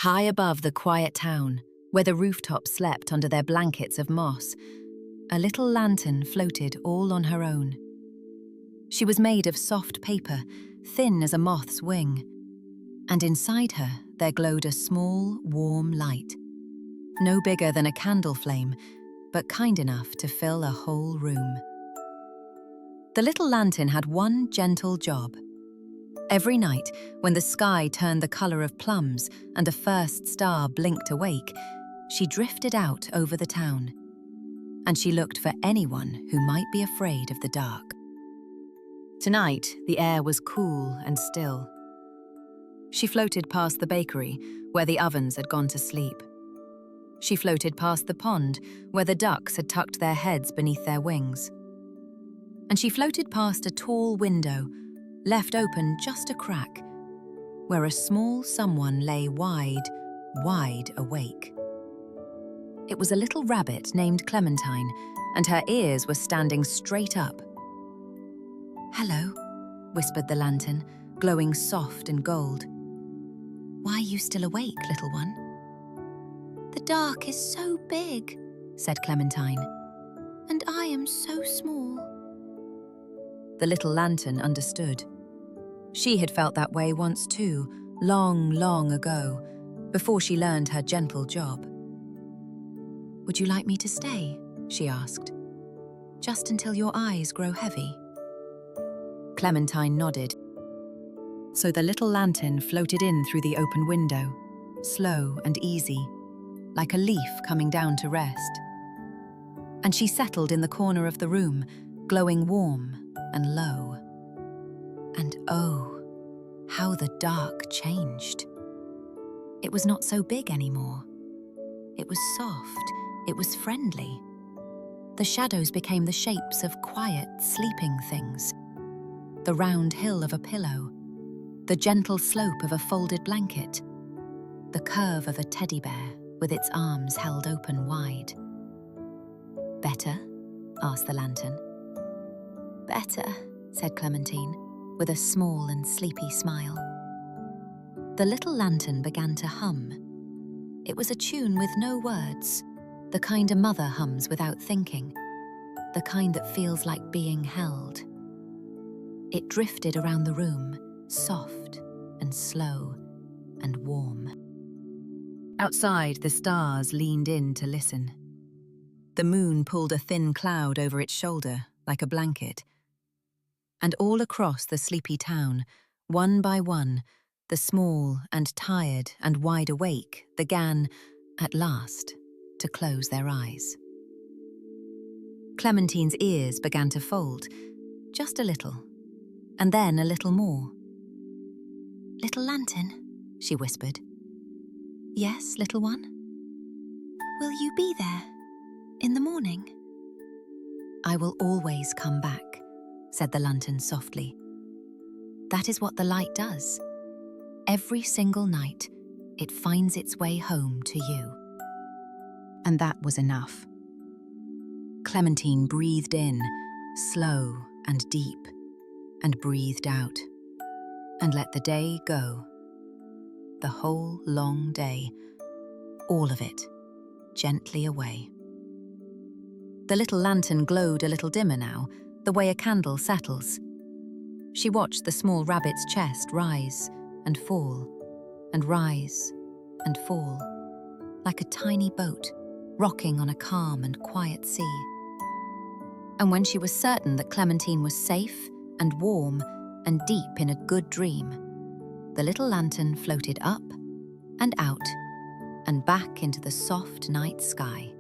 High above the quiet town, where the rooftops slept under their blankets of moss, a little lantern floated all on her own. She was made of soft paper, thin as a moth's wing, and inside her there glowed a small, warm light, no bigger than a candle flame, but kind enough to fill a whole room. The little lantern had one gentle job. Every night, when the sky turned the colour of plums and a first star blinked awake, she drifted out over the town, and she looked for anyone who might be afraid of the dark. Tonight, the air was cool and still. She floated past the bakery, where the ovens had gone to sleep. She floated past the pond, where the ducks had tucked their heads beneath their wings. And she floated past a tall window, left open just a crack, where a small someone lay wide, wide awake. It was a little rabbit named Clementine, and her ears were standing straight up. "Hello," whispered the lantern, glowing soft and gold. "Why are you still awake, little one?" "The dark is so big," said Clementine, "and I am so small." The little lantern understood. She had felt that way once too, long, long ago, before she learned her gentle job. "Would you like me to stay?" she asked. "Just until your eyes grow heavy?" Clementine nodded. So the little lantern floated in through the open window, slow and easy, like a leaf coming down to rest. And she settled in the corner of the room, glowing warm and low. And oh, how the dark changed. It was not so big anymore. It was soft, it was friendly. The shadows became the shapes of quiet, sleeping things. The round hill of a pillow, the gentle slope of a folded blanket, the curve of a teddy bear with its arms held open wide. "Better?" asked the lantern. "Better," said Clementine, with a small and sleepy smile. The little lantern began to hum. It was a tune with no words, the kind a mother hums without thinking, the kind that feels like being held. It drifted around the room, soft and slow and warm. Outside, the stars leaned in to listen. The moon pulled a thin cloud over its shoulder, like a blanket. And all across the sleepy town, one by one, the small and tired and wide awake began, at last, to close their eyes. Clementine's ears began to fold, just a little, and then a little more. "Little lantern," she whispered. "Yes, little one?" "Will you be there in the morning?" "I will always come back," said the lantern softly. "That is what the light does. Every single night, it finds its way home to you." And that was enough. Clementine breathed in, slow and deep, and breathed out, and let the day go. The whole long day, all of it, gently away. The little lantern glowed a little dimmer now, the way a candle settles. She watched the small rabbit's chest rise and fall, and rise and fall, like a tiny boat rocking on a calm and quiet sea. And when she was certain that Clementine was safe and warm and deep in a good dream, the little lantern floated up and out and back into the soft night sky.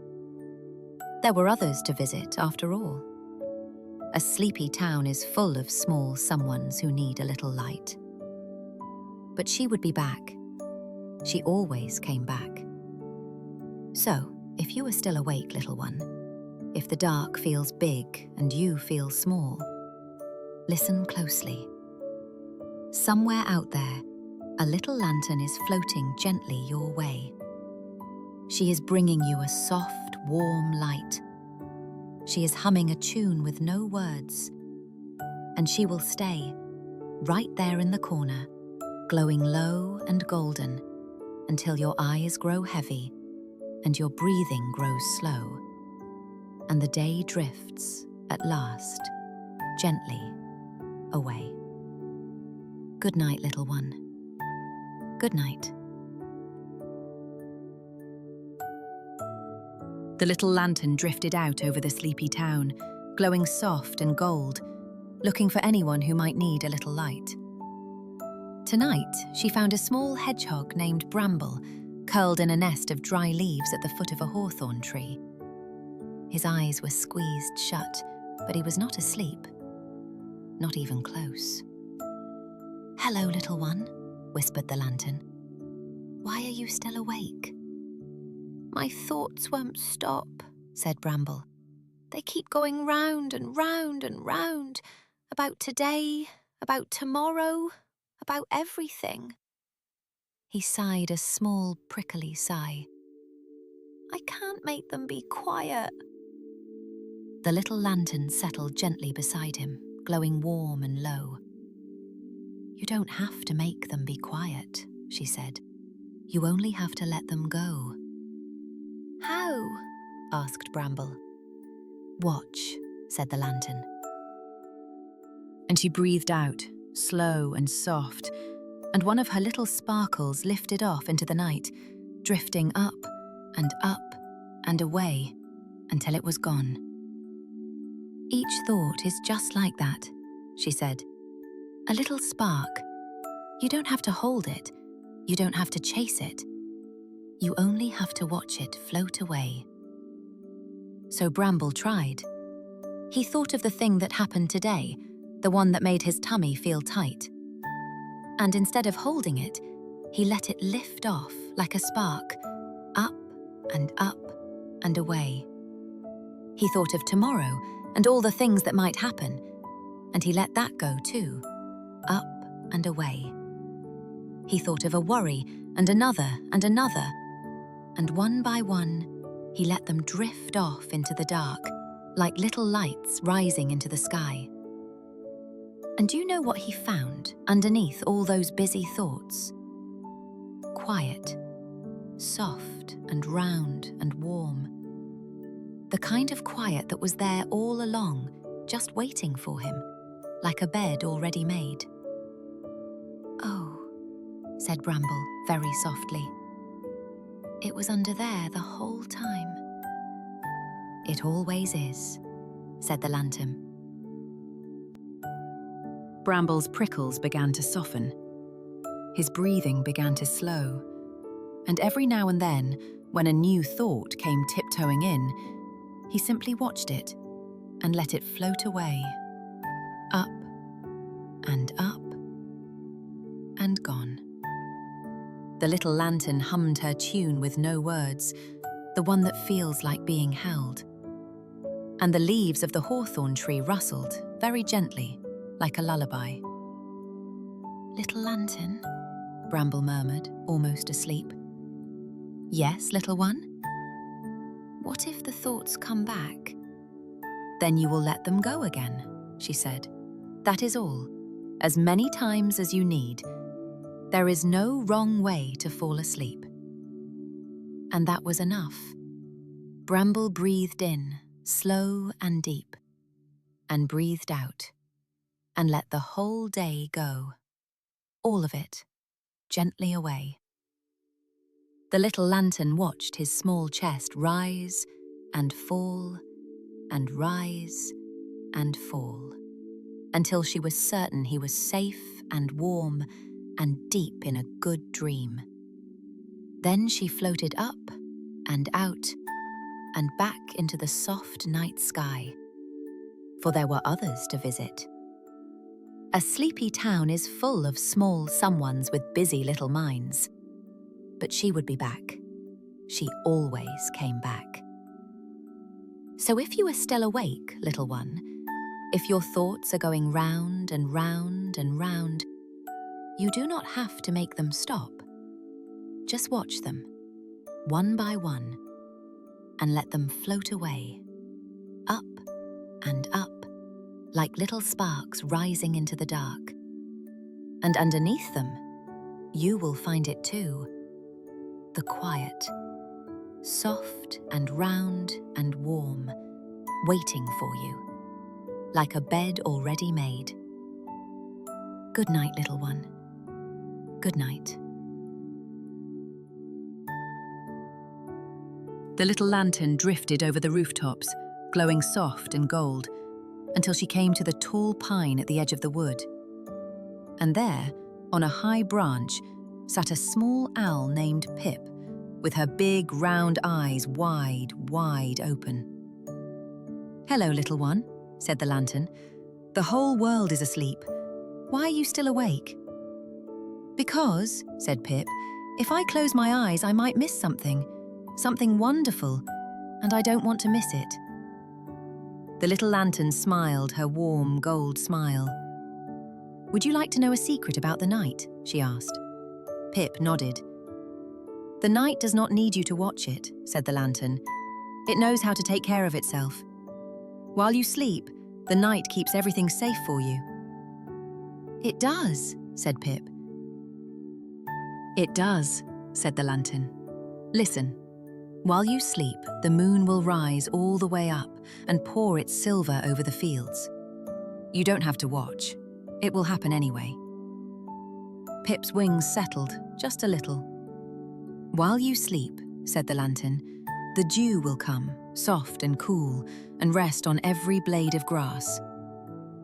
There were others to visit, after all. A sleepy town is full of small someones who need a little light. But she would be back. She always came back. So, if you are still awake, little one, if the dark feels big and you feel small, listen closely. Somewhere out there, a little lantern is floating gently your way. She is bringing you a soft, warm light. She is humming a tune with no words, and she will stay right there in the corner, glowing low and golden, until your eyes grow heavy and your breathing grows slow, and the day drifts, at last, gently away. Good night, little one. Good night. The little lantern drifted out over the sleepy town, glowing soft and gold, looking for anyone who might need a little light. Tonight, she found a small hedgehog named Bramble, curled in a nest of dry leaves at the foot of a hawthorn tree. His eyes were squeezed shut, but he was not asleep. Not even close. "Hello, little one," whispered the lantern. "Why are you still awake?" "My thoughts won't stop," said Bramble. "They keep going round and round and round, about today, about tomorrow, about everything." He sighed a small, prickly sigh. "I can't make them be quiet." The little lantern settled gently beside him, glowing warm and low. "You don't have to make them be quiet," she said. "You only have to let them go." "How?" asked Bramble. "Watch," said the lantern. And she breathed out, slow and soft, and one of her little sparkles lifted off into the night, drifting up and away until it was gone. "Each thought is just like that," she said. "A little spark. You don't have to hold it. You don't have to chase it. You only have to watch it float away." So Bramble tried. He thought of the thing that happened today, the one that made his tummy feel tight. And instead of holding it, he let it lift off like a spark, up and away. He thought of tomorrow and all the things that might happen, and he let that go too, up and away. He thought of a worry and another, and one by one, he let them drift off into the dark, like little lights rising into the sky. And do you know what he found underneath all those busy thoughts? Quiet, soft and round and warm. The kind of quiet that was there all along, just waiting for him, like a bed already made. "Oh," said Bramble very softly. "It was under there the whole time." "It always is," said the lantern. Bramble's prickles began to soften. His breathing began to slow, and every now and then, when a new thought came tiptoeing in, he simply watched it and let it float away, up and gone. The little lantern hummed her tune with no words, the one that feels like being held. And the leaves of the hawthorn tree rustled very gently, like a lullaby. "Little lantern," Bramble murmured, almost asleep. "Yes, little one?" "What if the thoughts come back?" "Then you will let them go again," she said. "That is all, as many times as you need. There is no wrong way to fall asleep." And that was enough. Bramble breathed in, slow and deep, and breathed out, and let the whole day go, all of it, gently away. The little lantern watched his small chest rise and fall and rise and fall, until she was certain he was safe and warm and deep in a good dream. Then she floated up and out and back into the soft night sky, for there were others to visit. A sleepy town is full of small someones with busy little minds. But she would be back. She always came back. So if you are still awake, little one, if your thoughts are going round and round and round, you do not have to make them stop. Just watch them, one by one, and let them float away, up, like little sparks rising into the dark. And underneath them, you will find it too, the quiet, soft and round and warm, waiting for you, like a bed already made. Good night, little one. Good night. The little lantern drifted over the rooftops, glowing soft and gold, until she came to the tall pine at the edge of the wood. And there, on a high branch, sat a small owl named Pip, with her big round eyes wide, wide open. "Hello, little one," said the lantern. "The whole world is asleep. Why are you still awake?" "Because," said Pip, "if I close my eyes, I might miss something wonderful, and I don't want to miss it." The little lantern smiled her warm gold smile. "Would you like to know a secret about the night?" she asked. Pip nodded. "The night does not need you to watch it," said the lantern. "It knows how to take care of itself. While you sleep, the night keeps everything safe for you." "It does," said Pip. "It does," said the lantern. "Listen. While you sleep, the moon will rise all the way up and pour its silver over the fields. You don't have to watch. It will happen anyway." Pip's wings settled just a little. "While you sleep," said the lantern, "the dew will come, soft and cool, and rest on every blade of grass.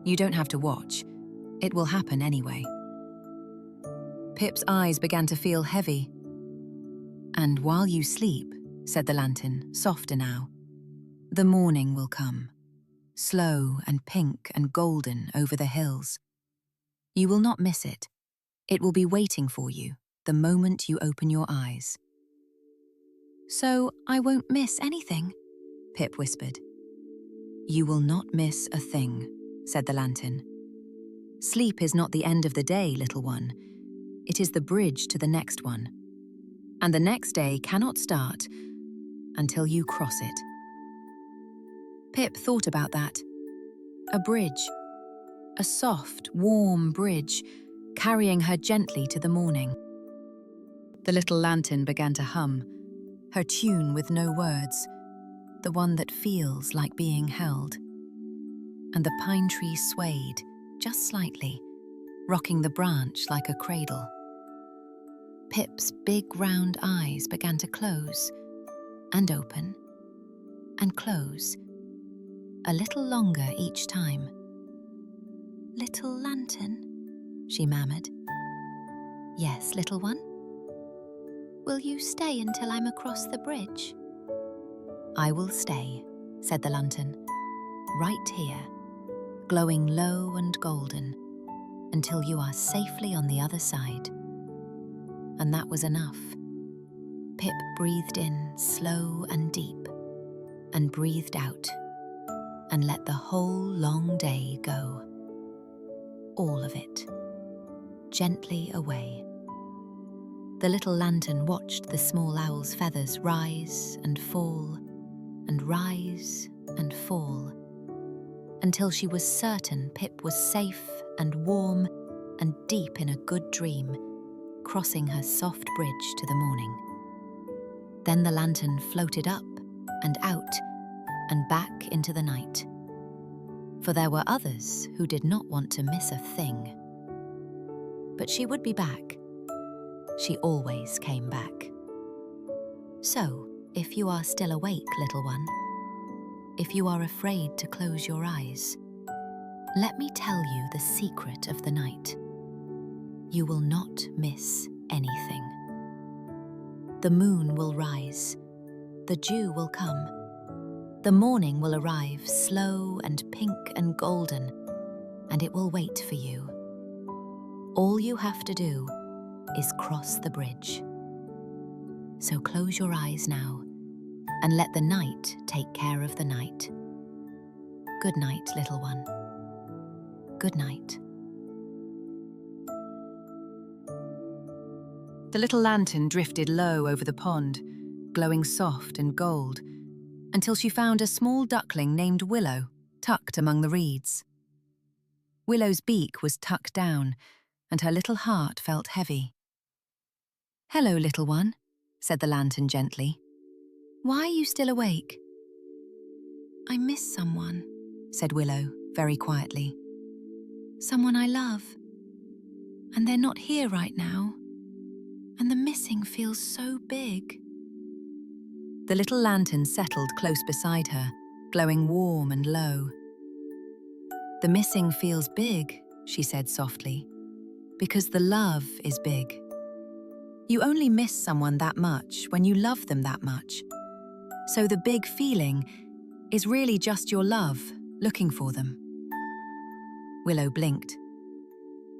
You don't have to watch. It will happen anyway." Pip's eyes began to feel heavy. "And while you sleep," said the lantern, softer now, "the morning will come, slow and pink and golden over the hills. You will not miss it. It will be waiting for you the moment you open your eyes." "So I won't miss anything?" Pip whispered. "You will not miss a thing," said the lantern. "Sleep is not the end of the day, little one. It is the bridge to the next one. And the next day cannot start until you cross it." Pip thought about that. A bridge. A soft, warm bridge, carrying her gently to the morning. The little lantern began to hum, her tune with no words, the one that feels like being held. And the pine tree swayed, just slightly, rocking the branch like a cradle. Pip's big round eyes began to close, and open, and close, a little longer each time. "Little lantern," she murmured. "Yes, little one?" "Will you stay until I'm across the bridge?" "I will stay," said the lantern, "right here, glowing low and golden, until you are safely on the other side." And that was enough. Pip breathed in slow and deep, and breathed out, and let the whole long day go. All of it, gently away. The little lantern watched the small owl's feathers rise and fall, and rise and fall, until she was certain Pip was safe and warm and deep in a good dream, crossing her soft bridge to the morning. Then the lantern floated up and out and back into the night. For there were others who did not want to miss a thing. But she would be back. She always came back. So, if you are still awake, little one, if you are afraid to close your eyes, let me tell you the secret of the night. You will not miss anything. The moon will rise, the dew will come, the morning will arrive slow and pink and golden, and it will wait for you. All you have to do is cross the bridge. So close your eyes now, and let the night take care of the night. Good night, little one. Good night. The little lantern drifted low over the pond, glowing soft and gold, until she found a small duckling named Willow, tucked among the reeds. Willow's beak was tucked down, and her little heart felt heavy. "Hello, little one," said the lantern gently. "Why are you still awake?" "I miss someone," said Willow very quietly. "Someone I love. And they're not here right now. And the missing feels so big." The little lantern settled close beside her, glowing warm and low. "The missing feels big," she said softly, "because the love is big. You only miss someone that much when you love them that much. So the big feeling is really just your love looking for them." Willow blinked.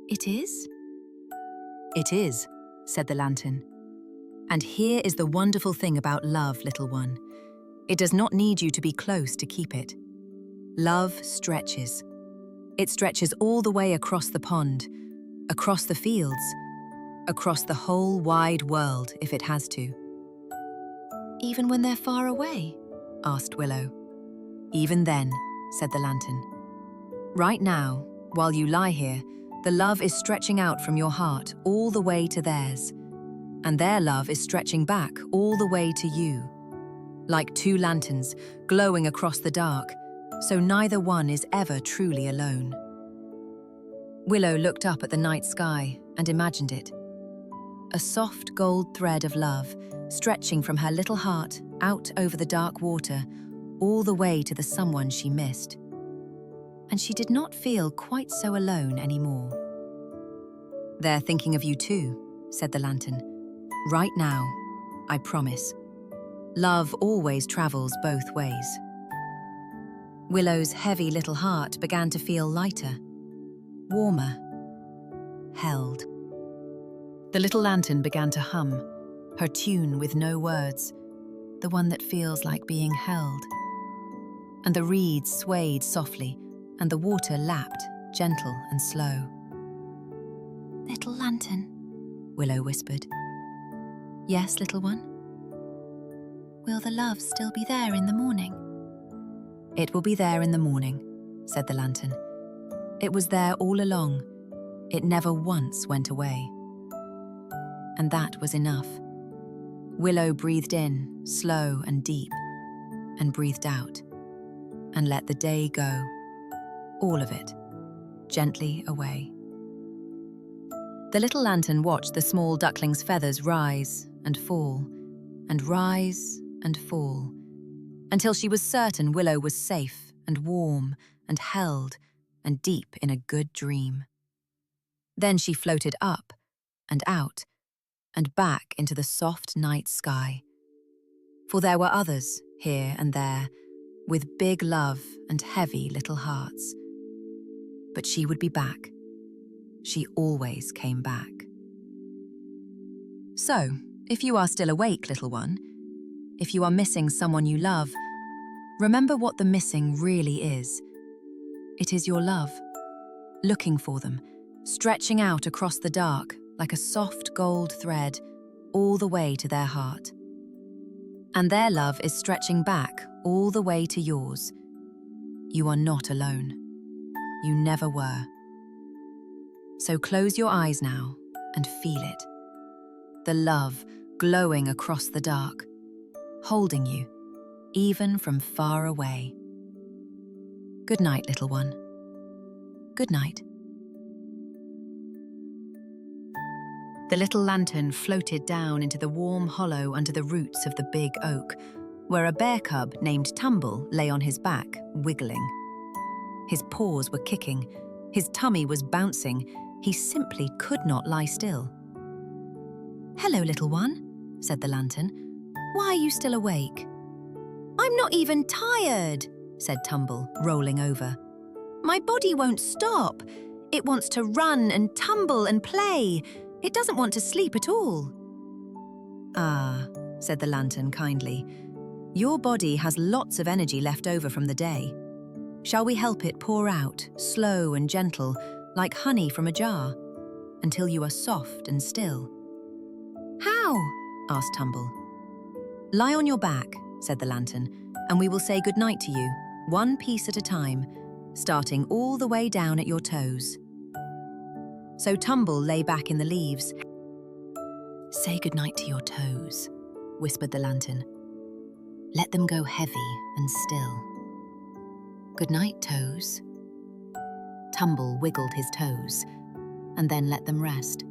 "It is?" "It is," said the lantern. "And here is the wonderful thing about love, little one. It does not need you to be close to keep it. Love stretches. It stretches all the way across the pond, across the fields, across the whole wide world if it has to." "Even when they're far away?" asked Willow. "Even then," said the lantern. "Right now, while you lie here, the love is stretching out from your heart all the way to theirs, and their love is stretching back all the way to you, like two lanterns glowing across the dark, so neither one is ever truly alone." Willow looked up at the night sky and imagined it. A soft gold thread of love stretching from her little heart out over the dark water all the way to the someone she missed. And she did not feel quite so alone anymore. "They're thinking of you too," said the lantern. "Right now, I promise. Love always travels both ways." Willow's heavy little heart began to feel lighter, warmer, held. The little lantern began to hum, her tune with no words, the one that feels like being held. And the reeds swayed softly, and the water lapped, gentle and slow. "Little lantern," Willow whispered. "Yes, little one?" "Will the love still be there in the morning?" "It will be there in the morning," said the lantern. "It was there all along. It never once went away." And that was enough. Willow breathed in, slow and deep, and breathed out, and let the day go, all of it, gently away. The little lantern watched the small duckling's feathers rise and fall, and rise and fall, until she was certain Willow was safe and warm and held and deep in a good dream. Then she floated up and out and back into the soft night sky. For there were others here and there, with big love and heavy little hearts. But she would be back. She always came back. So, if you are still awake, little one, if you are missing someone you love, remember what the missing really is. It is your love, looking for them, stretching out across the dark like a soft gold thread all the way to their heart. And their love is stretching back all the way to yours. You are not alone. You never were. So close your eyes now and feel it. The love glowing across the dark, holding you, even from far away. Good night, little one. Good night. The little lantern floated down into the warm hollow under the roots of the big oak, where a bear cub named Tumble lay on his back, wiggling. His paws were kicking, his tummy was bouncing, he simply could not lie still. "Hello, little one," said the lantern. "Why are you still awake?" "I'm not even tired," said Tumble, rolling over. "My body won't stop. It wants to run and tumble and play. It doesn't want to sleep at all." "Ah," said the lantern kindly, "your body has lots of energy left over from the day. Shall we help it pour out, slow and gentle, like honey from a jar, until you are soft and still?" "How?" asked Tumble. "Lie on your back," said the lantern, "and we will say goodnight to you, one piece at a time, starting all the way down at your toes." So Tumble lay back in the leaves. "Say goodnight to your toes," whispered the lantern. Let them go heavy and still. Good night, Toes. Tumble wiggled his toes and then let them rest.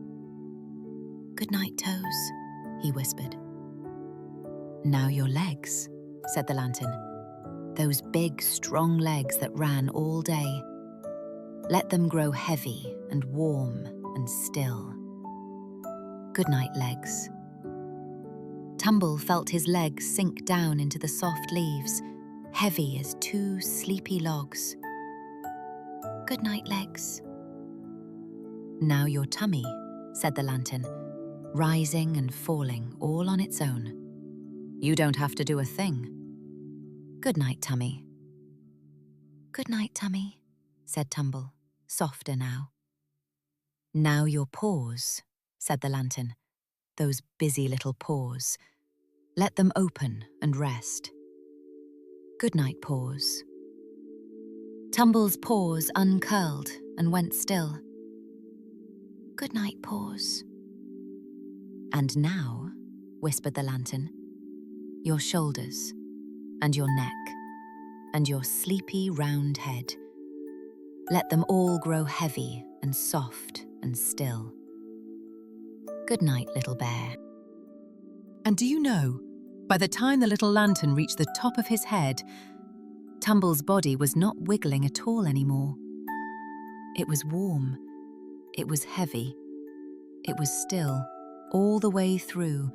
Good night, Toes, he whispered. Now your legs, said the lantern. Those big, strong legs that ran all day. Let them grow heavy and warm and still. Good night, legs. Tumble felt his legs sink down into the soft leaves, heavy as two sleepy logs. Good night, legs. Now your tummy, said the lantern, rising and falling all on its own. You don't have to do a thing. Good night, tummy. Good night, tummy, said Tumble, softer now. Now your paws, said the lantern, those busy little paws. Let them open and rest. Good night, paws. Tumble's paws uncurled and went still. Good night, paws. And now, whispered the lantern, your shoulders and your neck and your sleepy round head. Let them all grow heavy and soft and still. Good night, little bear. And do you know, by the time the little lantern reached the top of his head, Tumble's body was not wiggling at all anymore. It was warm. It was heavy. It was still, all the way through,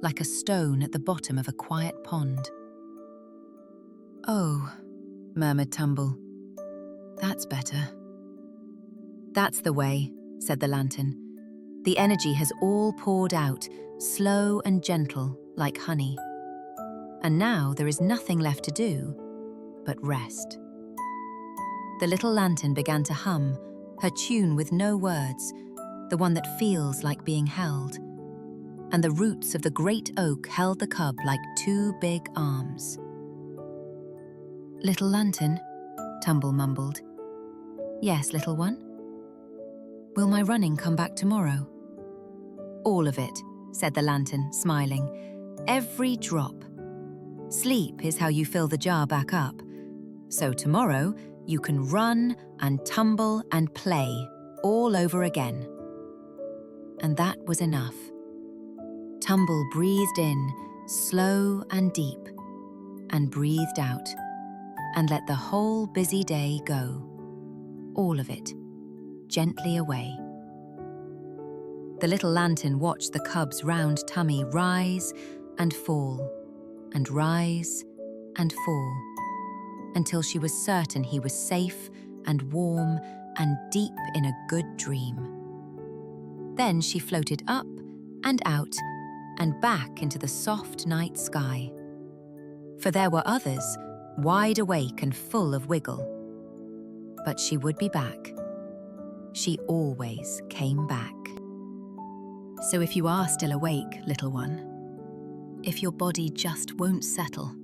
like a stone at the bottom of a quiet pond. Oh, murmured Tumble. That's better. That's the way, said the lantern. The energy has all poured out, slow and gentle, like honey. And now there is nothing left to do but rest. The little lantern began to hum, her tune with no words, the one that feels like being held. And the roots of the great oak held the cub like two big arms. Little lantern, Tumble mumbled. Yes, little one? Will my running come back tomorrow? All of it, said the lantern, smiling. Every drop. Sleep is how you fill the jar back up. So tomorrow, you can run and tumble and play all over again. And that was enough. Tumble breathed in, slow and deep, and breathed out, and let the whole busy day go. All of it, gently away. The little lantern watched the cub's round tummy rise and fall, and rise and fall, until she was certain he was safe and warm and deep in a good dream. Then she floated up and out and back into the soft night sky. For there were others, wide awake and full of wiggle. But she would be back. She always came back. So if you are still awake, little one, if your body just won't settle,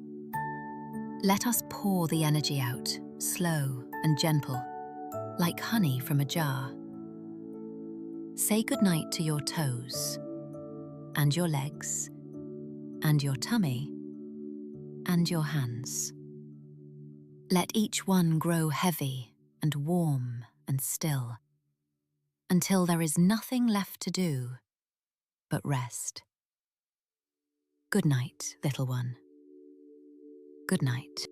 let us pour the energy out, slow and gentle, like honey from a jar. Say goodnight to your toes, and your legs, and your tummy, and your hands. Let each one grow heavy and warm and still, until there is nothing left to do but rest. Good night, little one. Good night.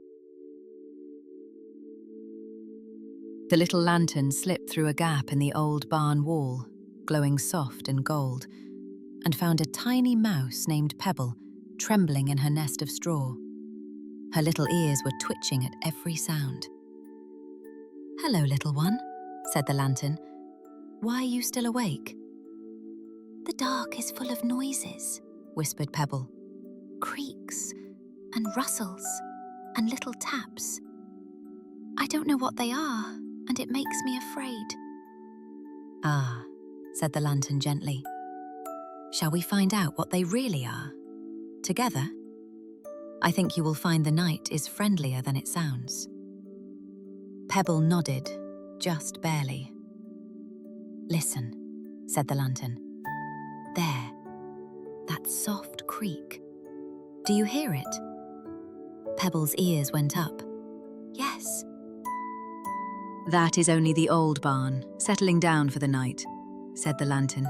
The little lantern slipped through a gap in the old barn wall, glowing soft and gold, and found a tiny mouse named Pebble trembling in her nest of straw. Her little ears were twitching at every sound. Hello, little one, said the lantern. Why are you still awake? The dark is full of noises, whispered Pebble. Creaks and rustles and little taps. I don't know what they are, and it makes me afraid. Ah, said the lantern gently. Shall we find out what they really are? Together? I think you will find the night is friendlier than it sounds. Pebble nodded, just barely. Listen, said the lantern. There, that soft creak. Do you hear it? Pebble's ears went up. Yes. That is only the old barn, settling down for the night, said the lantern.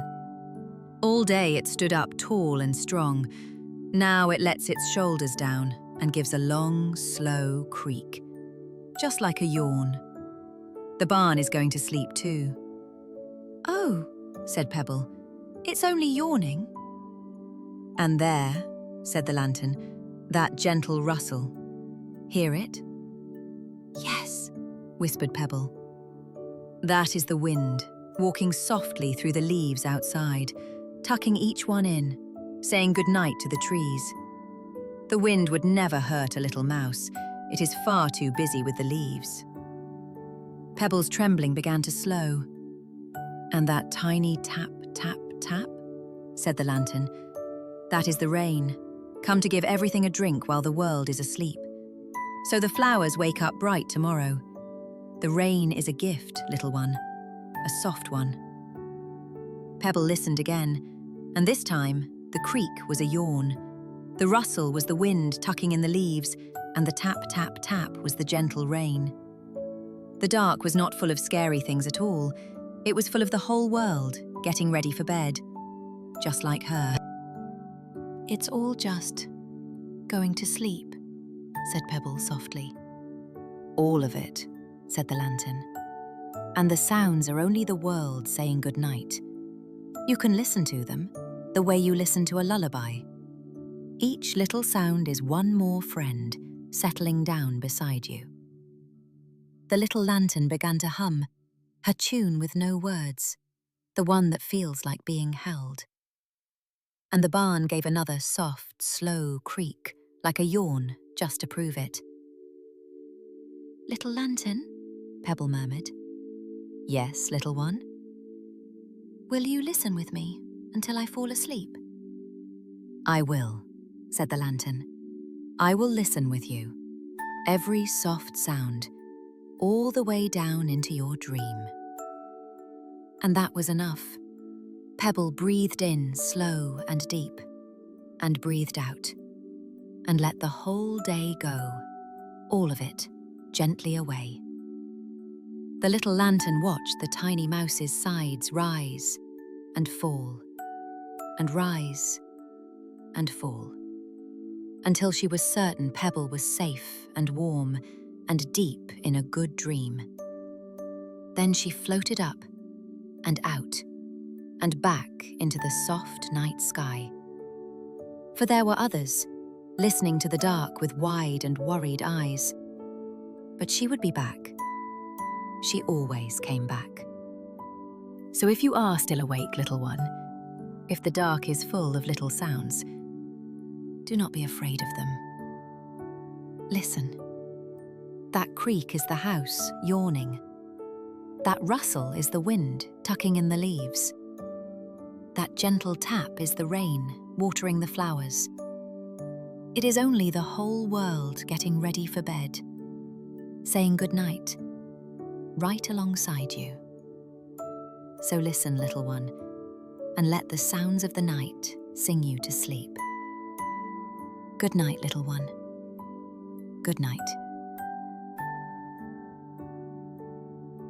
All day it stood up tall and strong. Now it lets its shoulders down and gives a long, slow creak, just like a yawn. The barn is going to sleep too. Oh, said Pebble, it's only yawning. And there, said the lantern, that gentle rustle. Hear it? Yes, whispered Pebble. That is the wind, walking softly through the leaves outside, tucking each one in, saying goodnight to the trees. The wind would never hurt a little mouse. It is far too busy with the leaves. Pebble's trembling began to slow. And that tiny tap, tap, tap, said the lantern. That is the rain, come to give everything a drink while the world is asleep. So the flowers wake up bright tomorrow. The rain is a gift, little one, a soft one. Pebble listened again, and this time the creak was a yawn. The rustle was the wind tucking in the leaves, and the tap, tap, tap was the gentle rain. The dark was not full of scary things at all. It was full of the whole world getting ready for bed, just like her. It's all just going to sleep, said Pebble softly. All of it, said the lantern. And the sounds are only the world saying goodnight. You can listen to them the way you listen to a lullaby. Each little sound is one more friend settling down beside you. The little lantern began to hum, her tune with no words, the one that feels like being held. And the barn gave another soft, slow creak, like a yawn, just to prove it. Little lantern, Pebble murmured. Yes, little one. Will you listen with me until I fall asleep? I will, said the lantern. I will listen with you. Every soft sound, all the way down into your dream. And that was enough. Pebble breathed in slow and deep, and breathed out, and let the whole day go, all of it, gently away. The little lantern watched the tiny mouse's sides rise and fall, and rise and fall, until she was certain Pebble was safe and warm and deep in a good dream. Then she floated up and out and back into the soft night sky. For there were others, listening to the dark with wide and worried eyes. But she would be back. She always came back. So if you are still awake, little one, if the dark is full of little sounds, do not be afraid of them. Listen. That creak is the house, yawning. That rustle is the wind, tucking in the leaves. That gentle tap is the rain, watering the flowers. It is only the whole world getting ready for bed, saying goodnight, right alongside you. So listen, little one, and let the sounds of the night sing you to sleep. Good night, little one. Good night.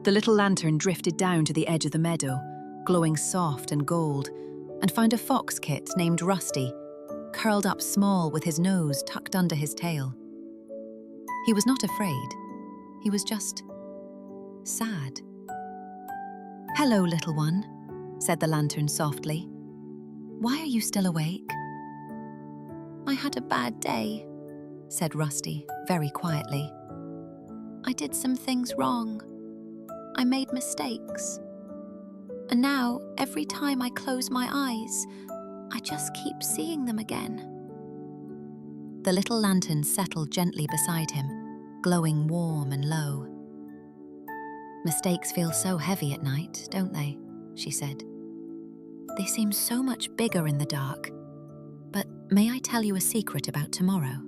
The little lantern drifted down to the edge of the meadow, glowing soft and gold, and found a fox kit named Rusty, curled up small with his nose tucked under his tail. He was not afraid. He was just sad. Hello, little one, said the lantern softly. Why are you still awake? I had a bad day, said Rusty very quietly. I did some things wrong. I made mistakes. And now, every time I close my eyes, I just keep seeing them again. The little lantern settled gently beside him, glowing warm and low. Mistakes feel so heavy at night, don't they? She said. They seem so much bigger in the dark. But may I tell you a secret about tomorrow?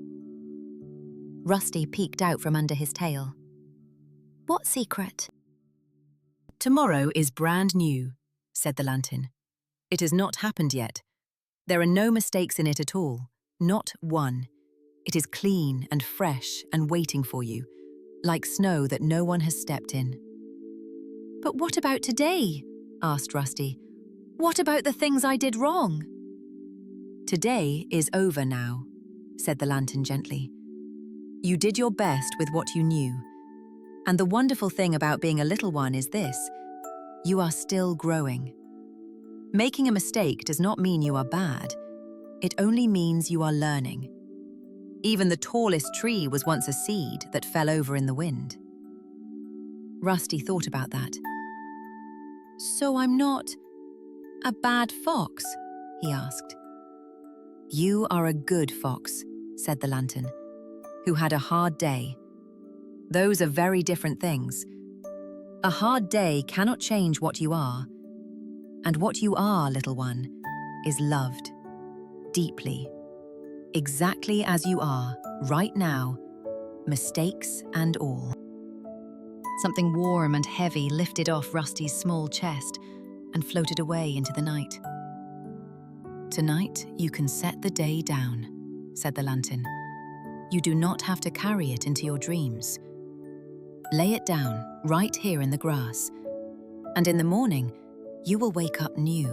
Rusty peeked out from under his tail. What secret? Tomorrow is brand new, said the lantern. It has not happened yet. There are no mistakes in it at all. Not one. It is clean and fresh and waiting for you, like snow that no one has stepped in. "But what about today?" asked Rusty. "What about the things I did wrong?" "Today is over now," said the lantern gently. "You did your best with what you knew. And the wonderful thing about being a little one is this: you are still growing. Making a mistake does not mean you are bad. It only means you are learning. Even the tallest tree was once a seed that fell over in the wind." Rusty thought about that. "So I'm not a bad fox?" he asked. "You are a good fox," said the lantern, "who had a hard day. Those are very different things. A hard day cannot change what you are. And what you are, little one, is loved. Deeply. Exactly as you are, right now, mistakes and all." Something warm and heavy lifted off Rusty's small chest and floated away into the night. "Tonight you can set the day down," said the lantern. "You do not have to carry it into your dreams. Lay it down right here in the grass, and in the morning you will wake up new,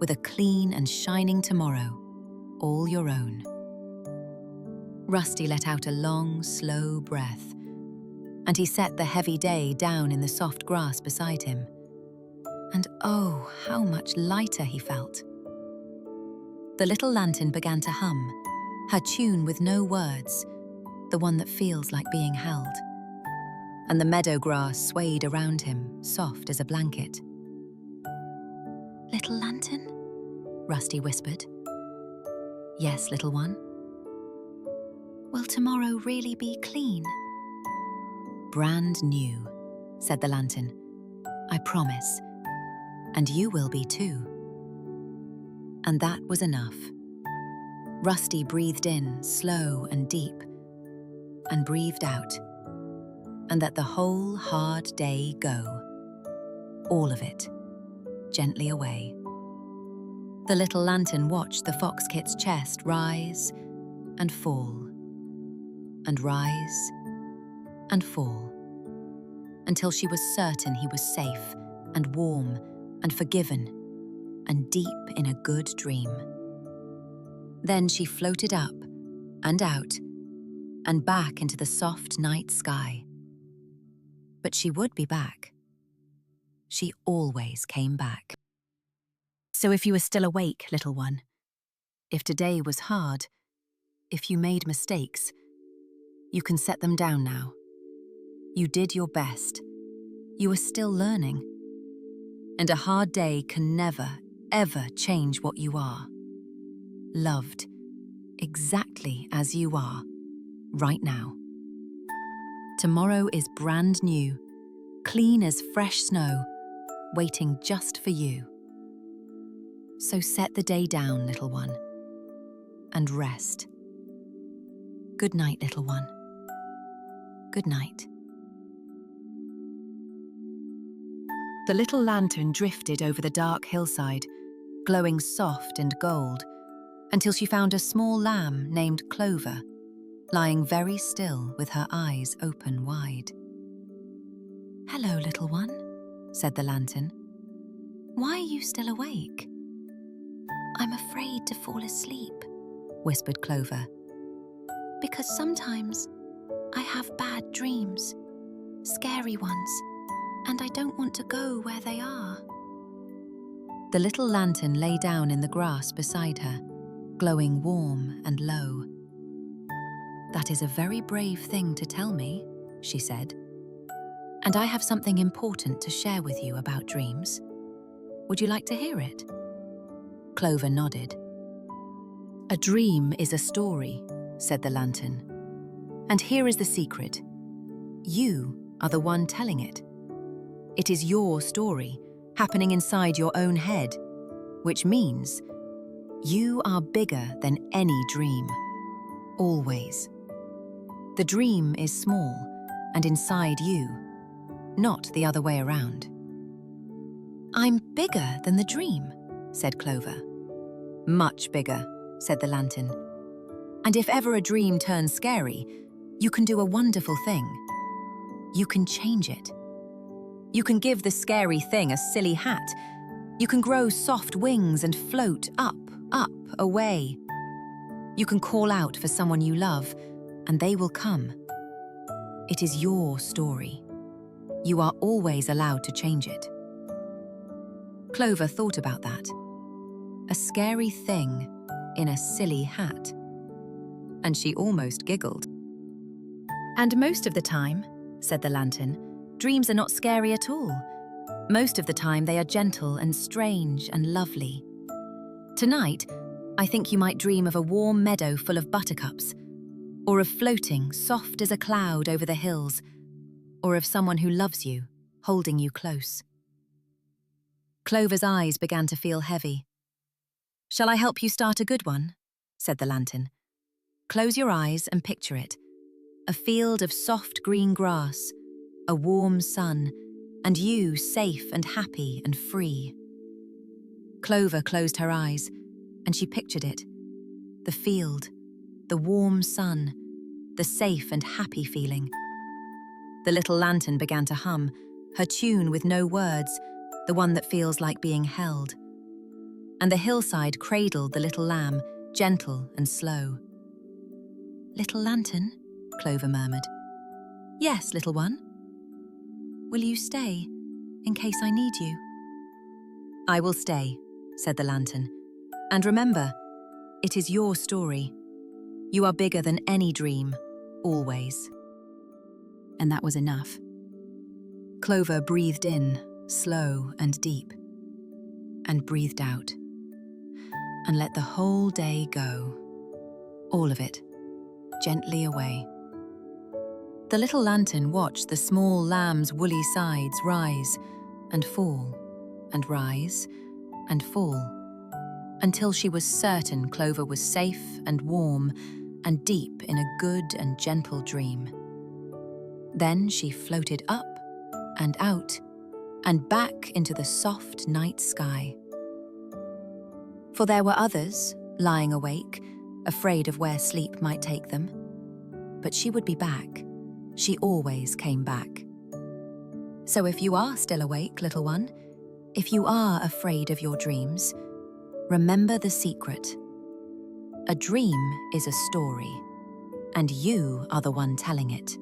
with a clean and shining tomorrow, all your own." Rusty let out a long, slow breath, and he set the heavy day down in the soft grass beside him. And oh, how much lighter he felt. The little lantern began to hum, her tune with no words, the one that feels like being held. And the meadow grass swayed around him, soft as a blanket. "Little lantern?" Rusty whispered. "Yes, little one." "Will tomorrow really be clean?" "Brand new," said the lantern. "I promise. And you will be too." And that was enough. Rusty breathed in, slow and deep, and breathed out, and let the whole hard day go. All of it, gently away. The little lantern watched the fox kit's chest rise and fall, and rise and fall, until she was certain he was safe and warm and forgiven and deep in a good dream. Then she floated up and out and back into the soft night sky. But she would be back. She always came back. So if you are still awake, little one, if today was hard, if you made mistakes, you can set them down now. You did your best. You are still learning. And a hard day can never, ever change what you are. Loved, exactly as you are, right now. Tomorrow is brand new, clean as fresh snow, waiting just for you. So set the day down, little one, and rest. Good night, little one. Good night. The little lantern drifted over the dark hillside, glowing soft and gold, until she found a small lamb named Clover, lying very still with her eyes open wide. "Hello, little one," said the lantern. "Why are you still awake?" "I'm afraid to fall asleep," whispered Clover. "Because sometimes I have bad dreams, scary ones, and I don't want to go where they are." The little lantern lay down in the grass beside her, glowing warm and low. "That is a very brave thing to tell me," she said. "And I have something important to share with you about dreams. Would you like to hear it?" Clover nodded. "A dream is a story," said the lantern. "And here is the secret. You are the one telling it. It is your story, happening inside your own head, which means you are bigger than any dream. Always. The dream is small and inside you, not the other way around." "I'm bigger than the dream," said Clover. "Much bigger," said the lantern. And if ever a dream turns scary, you can do a wonderful thing. You can change it. You can give the scary thing a silly hat. You can grow soft wings and float up, up, away. You can call out for someone you love, and they will come. It is your story. You are always allowed to change it. Clover thought about that. A scary thing in a silly hat. And she almost giggled. And most of the time, said the lantern, dreams are not scary at all. Most of the time they are gentle and strange and lovely. Tonight, I think you might dream of a warm meadow full of buttercups, or of floating soft as a cloud over the hills, or of someone who loves you, holding you close. Clover's eyes began to feel heavy. Shall I help you start a good one? Said the lantern. Close your eyes and picture it. A field of soft green grass, a warm sun, and you safe and happy and free. Clover closed her eyes, and she pictured it. The field, the warm sun, the safe and happy feeling. The little lantern began to hum, her tune with no words, the one that feels like being held. And the hillside cradled the little lamb, gentle and slow. Little lantern, Clover murmured. Yes, little one. Will you stay, in case I need you? I will stay, said the lantern. And remember, it is your story. You are bigger than any dream, always. And that was enough. Clover breathed in, slow and deep, and breathed out, and let the whole day go, all of it, gently away. The little lantern watched the small lamb's woolly sides rise and fall, and rise and fall, until she was certain Clover was safe and warm and deep in a good and gentle dream. Then she floated up and out and back into the soft night sky. For there were others, lying awake, afraid of where sleep might take them. But she would be back. She always came back. So if you are still awake, little one, if you are afraid of your dreams, remember the secret. A dream is a story, and you are the one telling it.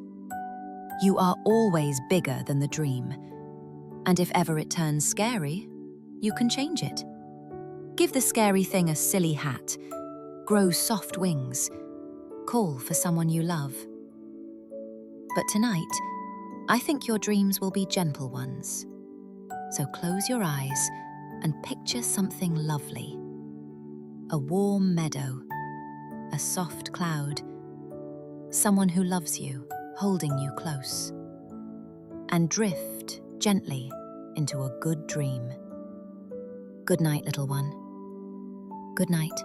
You are always bigger than the dream, and if ever it turns scary, you can change it. Give the scary thing a silly hat, grow soft wings, call for someone you love. But tonight, I think your dreams will be gentle ones. So close your eyes and picture something lovely. A warm meadow, a soft cloud, someone who loves you, holding you close. And drift gently into a good dream. Good night, little one. Good night.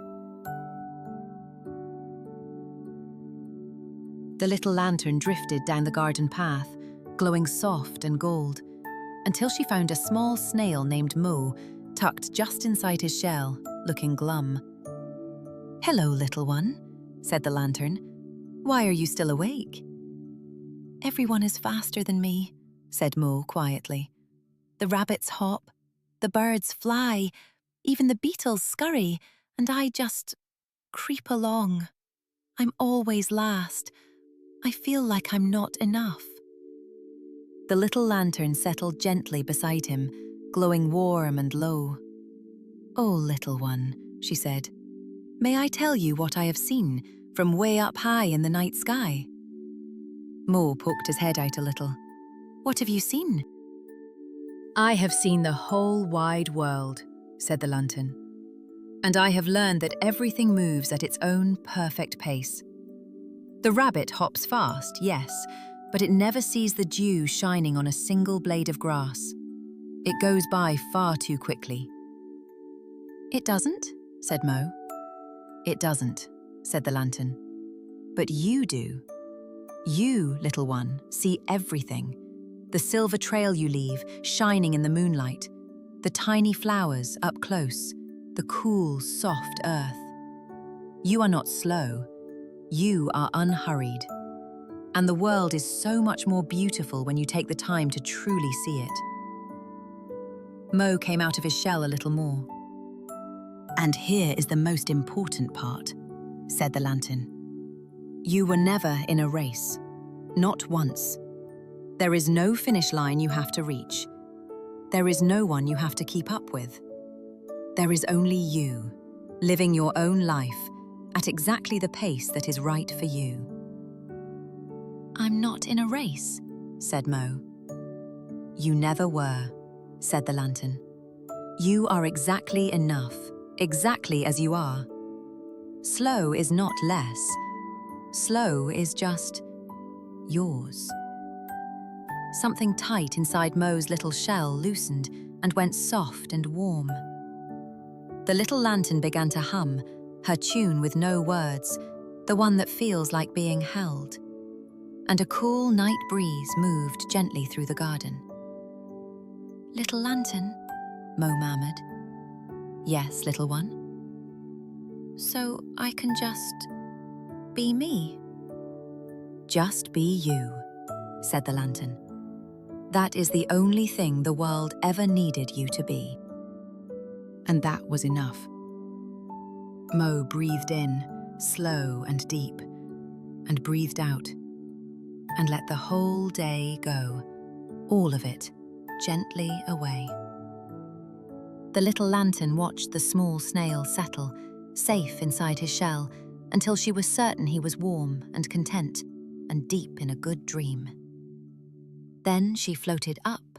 The little lantern drifted down the garden path, glowing soft and gold, until she found a small snail named Mo, tucked just inside his shell, looking glum. Hello, little one, said the lantern. Why are you still awake? Everyone is faster than me, said Mo quietly. The rabbits hop, the birds fly, even the beetles scurry, and I just creep along. I'm always last. I feel like I'm not enough. The little lantern settled gently beside him, glowing warm and low. Oh, little one, she said, may I tell you what I have seen from way up high in the night sky? Mo poked his head out a little. What have you seen? I have seen the whole wide world, said the lantern. And I have learned that everything moves at its own perfect pace. The rabbit hops fast, yes, but it never sees the dew shining on a single blade of grass. It goes by far too quickly. It doesn't, said Mo. It doesn't, said the lantern. But you do. You, little one, see everything. The silver trail you leave, shining in the moonlight. The tiny flowers up close. The cool, soft earth. You are not slow. You are unhurried. And the world is so much more beautiful when you take the time to truly see it. Mo came out of his shell a little more. "And here is the most important part," said the lantern. "You were never in a race. Not once. There is no finish line you have to reach. There is no one you have to keep up with. There is only you, living your own life at exactly the pace that is right for you." "I'm not in a race," said Mo. "You never were," said the lantern. "You are exactly enough, exactly as you are. Slow is not less. Slow is just yours." Something tight inside Mo's little shell loosened and went soft and warm. The little lantern began to hum, her tune with no words, the one that feels like being held. And a cool night breeze moved gently through the garden. "Little lantern," Mo murmured. "Yes, little one." "So I can just be me?" "Just be you," said the lantern. "That is the only thing the world ever needed you to be." And that was enough. Mo breathed in, slow and deep, and breathed out, and let the whole day go, all of it, gently away. The little lantern watched the small snail settle, safe inside his shell, until she was certain he was warm and content and deep in a good dream. Then she floated up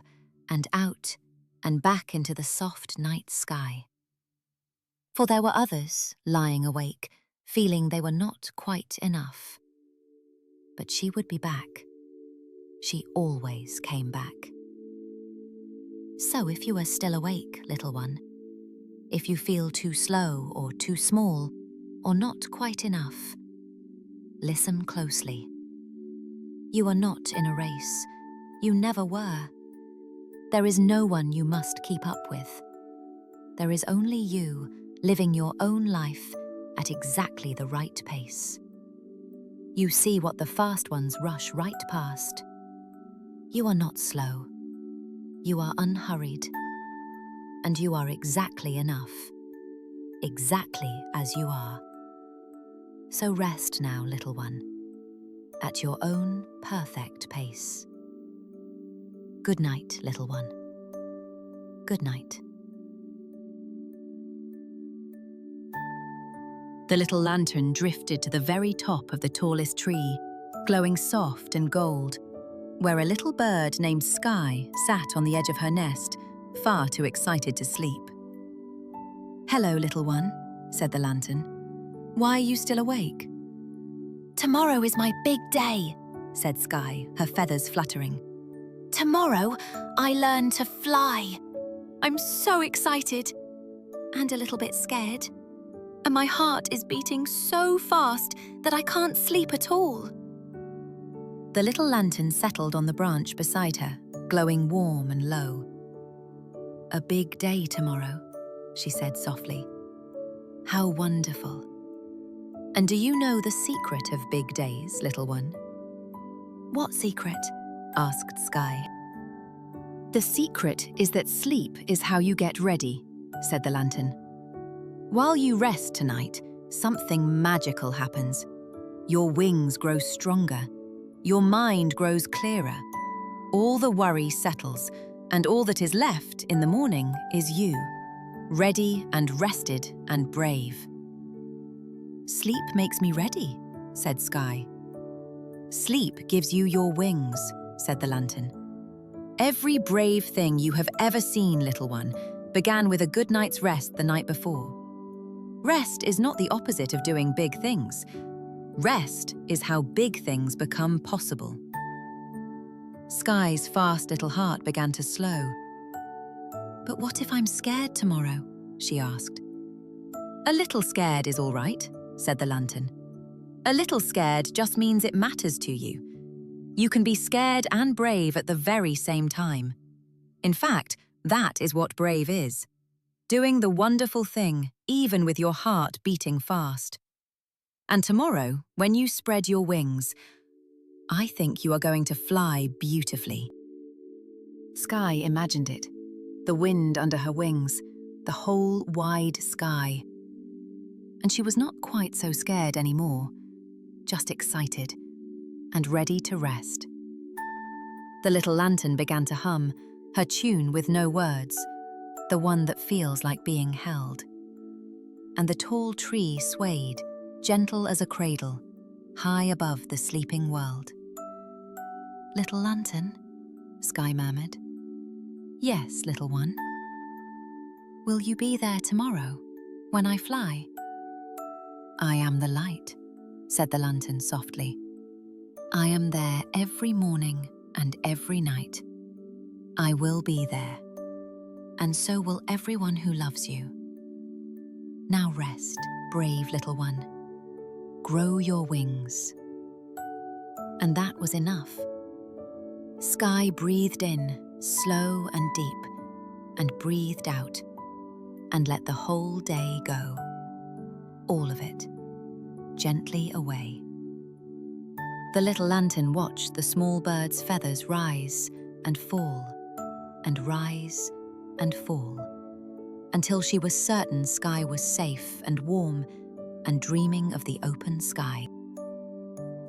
and out and back into the soft night sky. For there were others lying awake, feeling they were not quite enough. But she would be back. She always came back. So if you are still awake, little one, if you feel too slow or too small or not quite enough, listen closely. You are not in a race. You never were. There is no one you must keep up with. There is only you, living your own life at exactly the right pace. You see what the fast ones rush right past. You are not slow. You are unhurried. And you are exactly enough. Exactly as you are. So rest now, little one, at your own perfect pace. Good night, little one. Good night. The little lantern drifted to the very top of the tallest tree, glowing soft and gold, where a little bird named Sky sat on the edge of her nest, far too excited to sleep. "Hello, little one," said the lantern. "Why are you still awake?" "Tomorrow is my big day," said Sky, her feathers fluttering. "Tomorrow, I learn to fly. I'm so excited and a little bit scared. And my heart is beating so fast that I can't sleep at all." The little lantern settled on the branch beside her, glowing warm and low. "A big day tomorrow," she said softly. "How wonderful. And do you know the secret of big days, little one?" "What secret?" asked Sky. "The secret is that sleep is how you get ready," said the lantern. "While you rest tonight, something magical happens. Your wings grow stronger. Your mind grows clearer. All the worry settles, and all that is left in the morning is you, ready and rested and brave." "Sleep makes me ready," said Sky. "Sleep gives you your wings," said the lantern. "Every brave thing you have ever seen, little one, began with a good night's rest the night before. Rest is not the opposite of doing big things. Rest is how big things become possible." Sky's fast little heart began to slow. "But what if I'm scared tomorrow?" she asked. "A little scared is all right," said the lantern. "A little scared just means it matters to you. You can be scared and brave at the very same time. In fact, that is what brave is. Doing the wonderful thing, even with your heart beating fast. And tomorrow, when you spread your wings, I think you are going to fly beautifully." Sky imagined it, the wind under her wings, the whole wide sky. And she was not quite so scared anymore, just excited and ready to rest. The little lantern began to hum, her tune with no words, the one that feels like being held. And the tall tree swayed, gentle as a cradle, high above the sleeping world. "Little lantern," Sky murmured. "Yes, little one. Will you be there tomorrow, when I fly?" "I am the light," said the lantern softly. "I am there every morning and every night. I will be there, and so will everyone who loves you. Now rest, brave little one. Grow your wings." And that was enough. Sky breathed in, slow and deep, and breathed out, and let the whole day go. All of it, gently away. The little lantern watched the small bird's feathers rise and fall, and rise and fall, until she was certain Sky was safe and warm and dreaming of the open sky.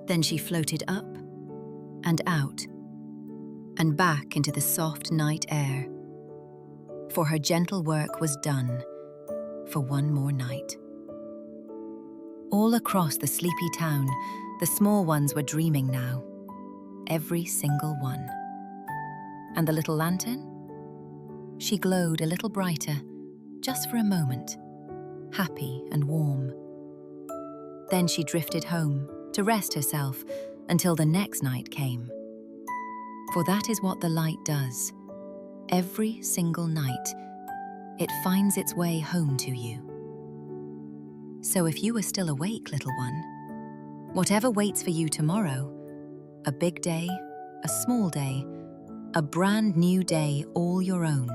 Then she floated up and out and back into the soft night air, for her gentle work was done for one more night. All across the sleepy town, the small ones were dreaming now, every single one. And the little lantern? She glowed a little brighter, just for a moment, happy and warm. Then she drifted home to rest herself until the next night came. For that is what the light does. Every single night, it finds its way home to you. So if you are still awake, little one, whatever waits for you tomorrow, a big day, a small day, a brand new day all your own,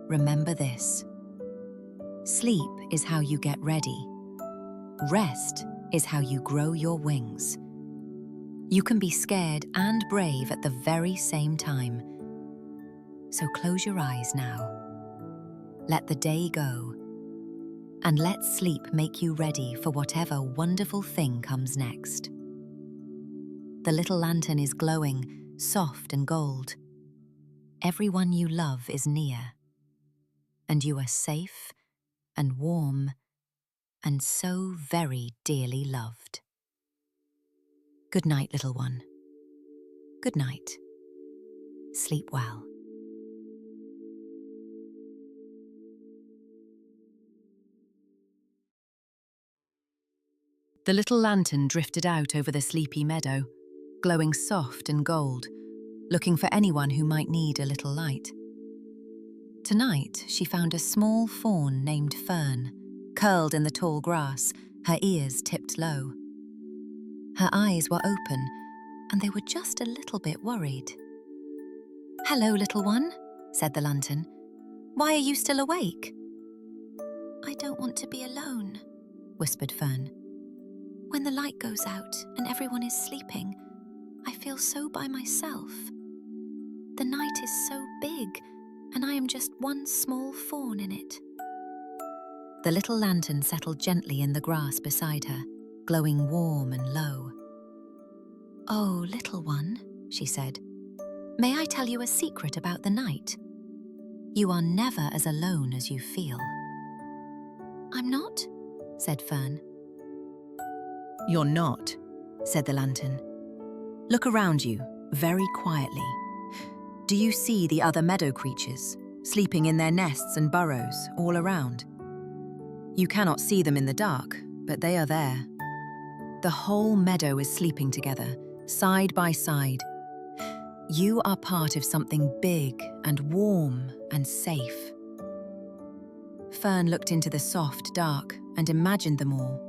remember this. Sleep is how you get ready. Rest is how you grow your wings. You can be scared and brave at the very same time. So close your eyes now. Let the day go, and let sleep make you ready for whatever wonderful thing comes next. The little lantern is glowing, soft and gold. Everyone you love is near, and you are safe and warm and so very dearly loved. Good night, little one. Good night. Sleep well. The little lantern drifted out over the sleepy meadow, glowing soft and gold, looking for anyone who might need a little light. Tonight, she found a small fawn named Fern, curled in the tall grass, her ears tipped low. Her eyes were open, and they were just a little bit worried. "Hello, little one," said the lantern. "Why are you still awake?" "I don't want to be alone," whispered Fern. "When the light goes out and everyone is sleeping, I feel so by myself. The night is so big, and I am just one small fawn in it." The little lantern settled gently in the grass beside her, glowing warm and low. "Oh, little one," she said, "may I tell you a secret about the night? You are never as alone as you feel." "I'm not?" said Fern. "You're not," said the lantern. "Look around you, very quietly. Do you see the other meadow creatures, sleeping in their nests and burrows all around? You cannot see them in the dark, but they are there. The whole meadow is sleeping together, side by side. You are part of something big and warm and safe." Fern looked into the soft dark and imagined them all.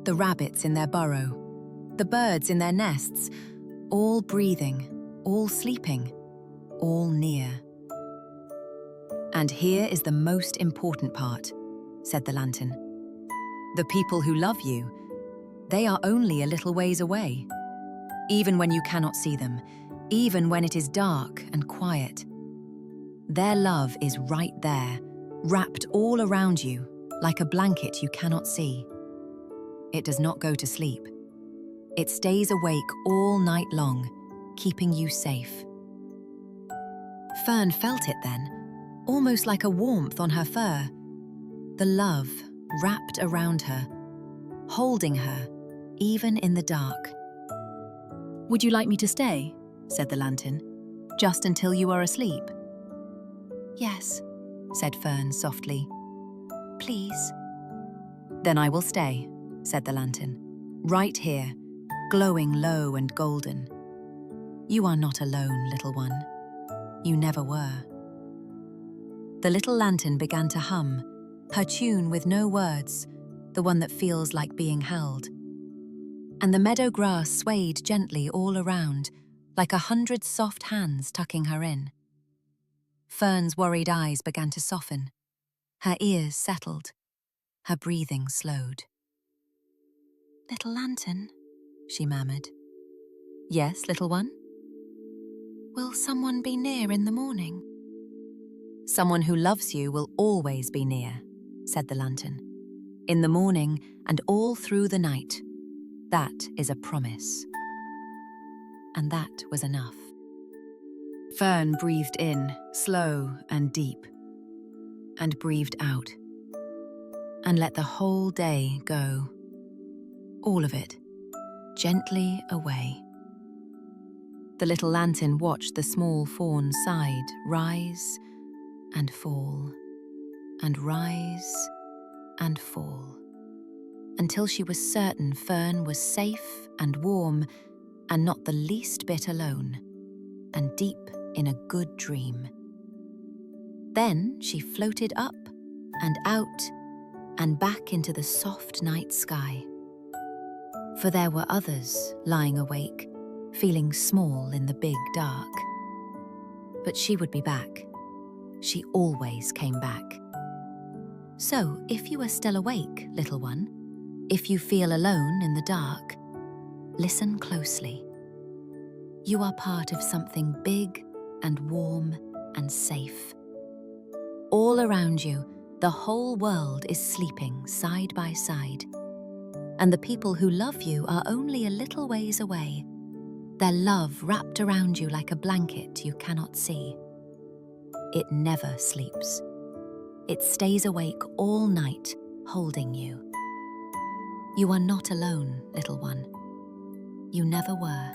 The rabbits in their burrow, the birds in their nests, all breathing, all sleeping, all near. "And here is the most important part," said the lantern. "The people who love you, They are only a little ways away. Even when you cannot see them, even when it is dark and quiet, their love is right there, wrapped all around you, like a blanket you cannot see. It does not go to sleep. It stays awake all night long, keeping you safe. Fern felt it then, almost like a warmth on her fur. The love wrapped around her, holding her, even in the dark. "Would you like me to stay?" said the lantern. "Just until you are asleep?" "Yes," said Fern softly. "Please." "Then I will stay," said the lantern. "Right here, glowing low and golden. You are not alone, little one. You never were." The little lantern began to hum, her tune with no words, the one that feels like being held. And the meadow grass swayed gently all around, like 100 soft hands tucking her in. Fern's worried eyes began to soften. Her ears settled. Her breathing slowed. "Little lantern," she murmured. "Yes, little one?" "Will someone be near in the morning?" "Someone who loves you will always be near," said the lantern. "In the morning and all through the night. That is a promise." And that was enough. Fern breathed in, slow and deep, and breathed out, and let the whole day go. All of it, gently away. The little lantern watched the small fawn's side rise and fall, and rise and fall, until she was certain Fern was safe and warm and not the least bit alone, and deep in a good dream. Then she floated up and out and back into the soft night sky. For there were others lying awake, feeling small in the big dark. But she would be back. She always came back. So if you are still awake, little one, if you feel alone in the dark, listen closely. You are part of something big and warm and safe. All around you, the whole world is sleeping side by side. And the people who love you are only a little ways away, their love wrapped around you like a blanket you cannot see. It never sleeps. It stays awake all night, holding you. You are not alone, little one. You never were.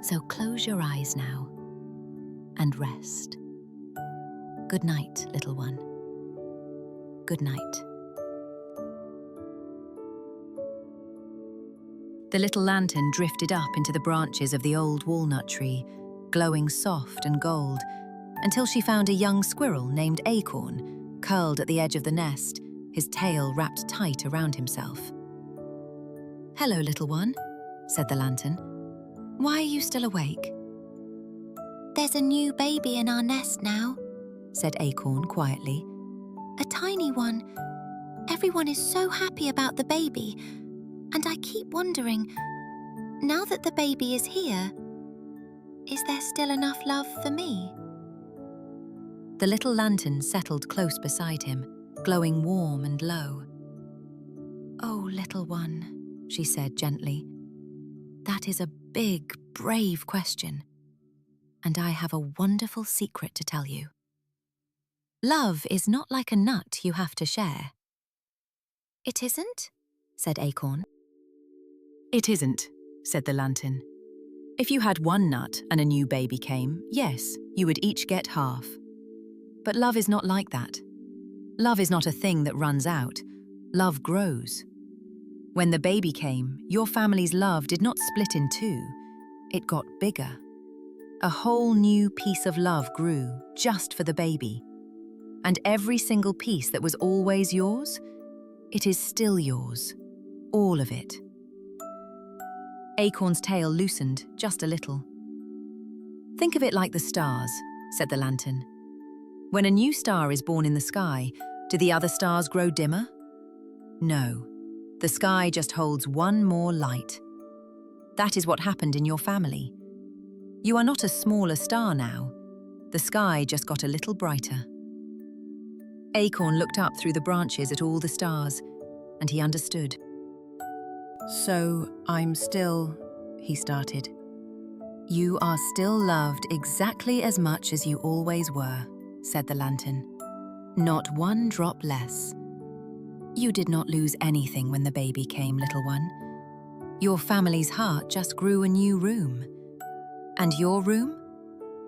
So close your eyes now and rest. Good night, little one. Good night. The little lantern drifted up into the branches of the old walnut tree, glowing soft and gold, until she found a young squirrel named Acorn, curled at the edge of the nest, his tail wrapped tight around himself. "Hello, little one," said the lantern. "Why are you still awake?" "There's a new baby in our nest now," said Acorn quietly. "A tiny one. Everyone is so happy about the baby, and I keep wondering, now that the baby is here, is there still enough love for me?" The little lantern settled close beside him, glowing warm and low. "Oh, little one," she said gently, "that is a big, brave question, and I have a wonderful secret to tell you. Love is not like a nut you have to share." "It isn't?" said Acorn. "It isn't," said the lantern. "If you had one nut and a new baby came, yes, you would each get half. But love is not like that. Love is not a thing that runs out. Love grows. When the baby came, your family's love did not split in two. It got bigger. A whole new piece of love grew just for the baby. And every single piece that was always yours, it is still yours. All of it." Acorn's tail loosened just a little. "Think of it like the stars," said the lantern. "When a new star is born in the sky, do the other stars grow dimmer? No. The The sky just holds one more light. That is what happened in your family. You are not a smaller star now. The sky just got a little brighter. Acorn looked up through the branches at all the stars, and he understood. "So I'm still," he started. "You are still loved exactly as much as you always were," said the lantern. "Not one drop less. You did not lose anything when the baby came, little one. Your family's heart just grew a new room. And your room?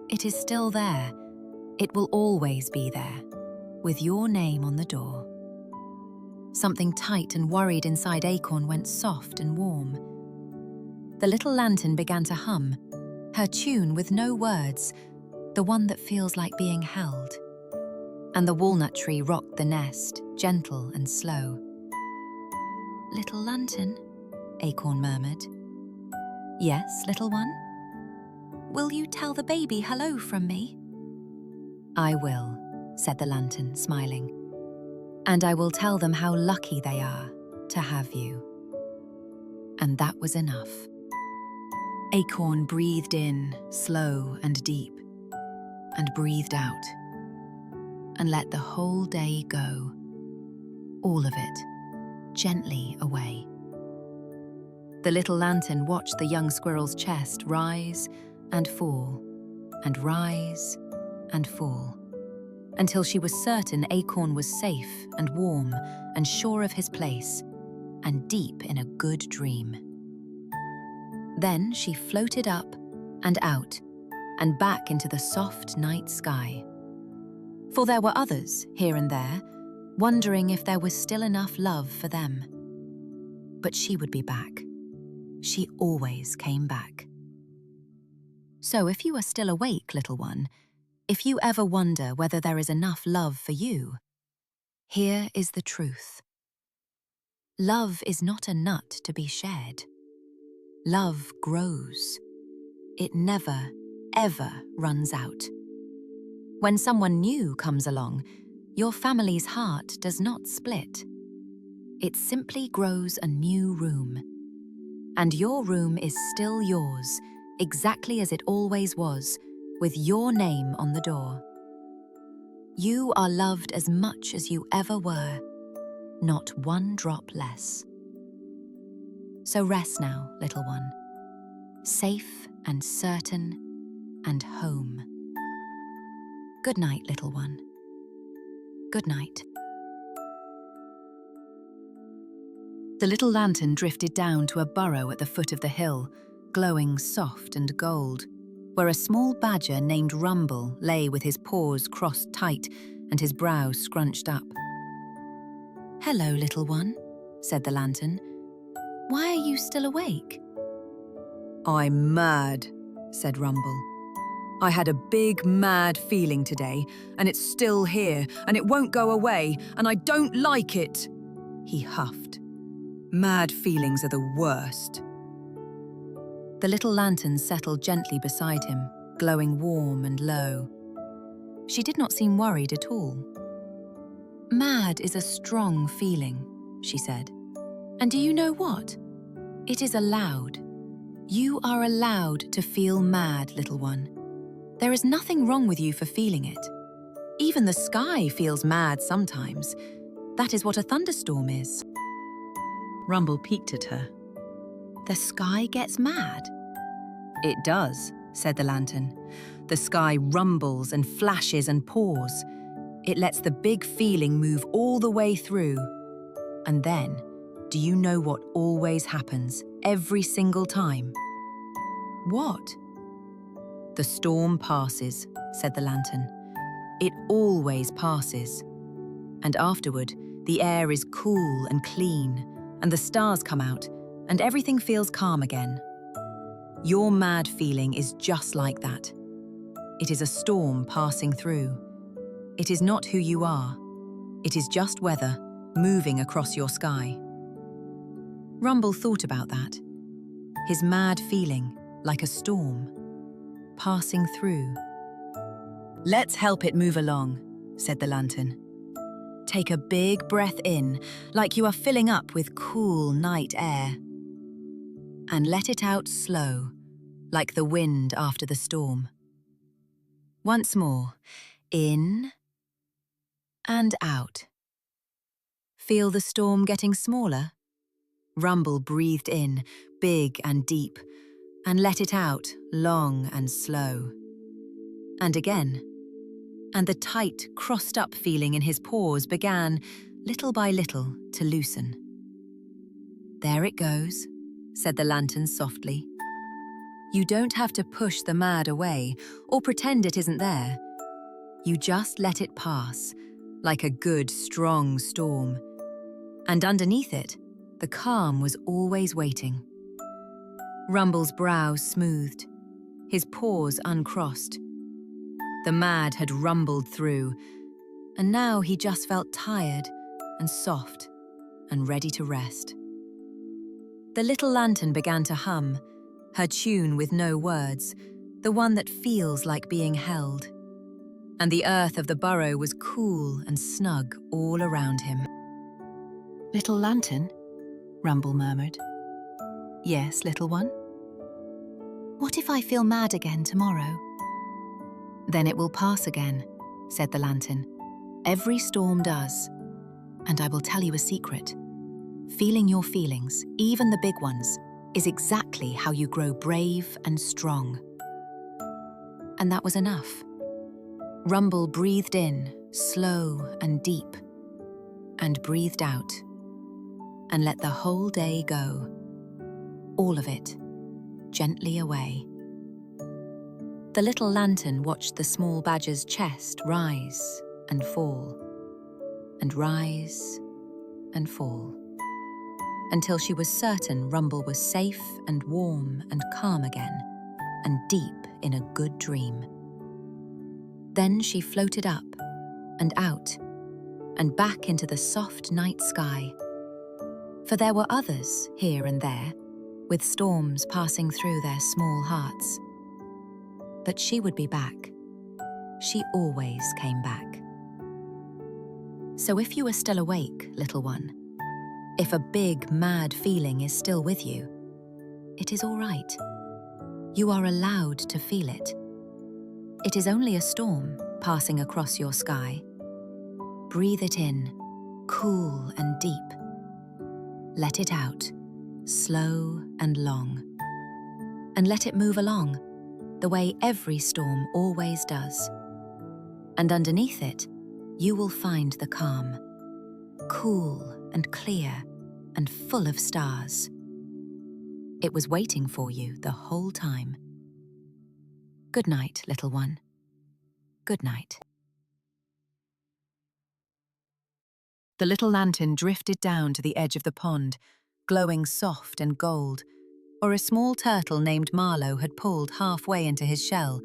It is still there. It will always be there, with your name on the door." Something tight and worried inside Acorn went soft and warm. The little lantern began to hum, her tune with no words, the one that feels like being held. And the walnut tree rocked the nest, gentle and slow. "Little lantern," Acorn murmured. "Yes, little one? Will you tell the baby hello from me?" "I will," said the lantern, smiling. "And I will tell them how lucky they are to have you." And that was enough. Acorn breathed in, slow and deep, and breathed out, and let the whole day go, all of it, gently away. The little lantern watched the young squirrel's chest rise and fall, and rise and fall, until she was certain Acorn was safe and warm and sure of his place, and deep in a good dream. Then she floated up and out and back into the soft night sky. For there were others, here and there, wondering if there was still enough love for them. But she would be back. She always came back. So if you are still awake, little one, if you ever wonder whether there is enough love for you, here is the truth. Love is not a nut to be shared. Love grows. It never, ever runs out. When someone new comes along, your family's heart does not split. It simply grows a new room. And your room is still yours, exactly as it always was, with your name on the door. You are loved as much as you ever were, not one drop less. So rest now, little one, safe and certain and home. Good night, little one. Good night. The little lantern drifted down to a burrow at the foot of the hill, glowing soft and gold, where a small badger named Rumble lay with his paws crossed tight and his brow scrunched up. "Hello, little one," said the lantern. "Why are you still awake?" "I'm mad," said Rumble. "I had a big, mad feeling today, and it's still here, and it won't go away, and I don't like it," he huffed. "Mad feelings are the worst." The little lantern settled gently beside him, glowing warm and low. She did not seem worried at all. "Mad is a strong feeling," she said. "And do you know what? It is allowed. You are allowed to feel mad, little one. There is nothing wrong with you for feeling it. Even the sky feels mad sometimes. That is what a thunderstorm is." Rumble peeked at her. "The sky gets mad?" "It does," said the lantern. "The sky rumbles and flashes and pours. It lets the big feeling move all the way through. And then, do you know what always happens every single time?" "What?" "The storm passes," said the lantern. "It always passes. And afterward, the air is cool and clean, and the stars come out, and everything feels calm again. Your mad feeling is just like that. It is a storm passing through. It is not who you are. It is just weather moving across your sky." Rumble thought about that. His mad feeling, like a storm, passing through. "Let's help it move along," said the lantern. Take a big breath in, like you are filling up with cool night air. And let it out slow, like the wind after the storm. Once more, in and out. Feel the storm getting smaller? Rumble breathed in, big and deep, and let it out, long and slow. And again. And the tight, crossed-up feeling in his paws began, little by little, to loosen. "There it goes," said the lantern softly. "You don't have to push the mad away or pretend it isn't there. You just let it pass, like a good, strong storm. And underneath it, the calm was always waiting." Rumble's brow smoothed, his paws uncrossed. The mad had rumbled through, and now he just felt tired and soft and ready to rest. The little lantern began to hum, her tune with no words, the one that feels like being held. And the earth of the burrow was cool and snug all around him. "Little lantern," Rumble murmured. "Yes, little one?" "What if I feel mad again tomorrow?" "Then it will pass again," said the lantern. "Every storm does. And I will tell you a secret. Feeling your feelings, even the big ones, is exactly how you grow brave and strong." And that was enough. Rumble breathed in, slow and deep, and breathed out, and let the whole day go. All of it, gently away. The little lantern watched the small badger's chest rise and fall, and rise and fall, until she was certain Rumble was safe and warm and calm again, and deep in a good dream. Then she floated up and out and back into the soft night sky. For there were others here and there, with storms passing through their small hearts. But she would be back. She always came back. So if you are still awake, little one, if a big, mad feeling is still with you, it is all right. You are allowed to feel it. It is only a storm passing across your sky. Breathe it in, cool and deep. Let it out, slow and long. And let it move along, the way every storm always does. And underneath it, you will find the calm, cool and clear and full of stars. It was waiting for you the whole time. Good night, little one. Good night. The little lantern drifted down to the edge of the pond, glowing soft and gold, or a small turtle named Marlowe had pulled halfway into his shell,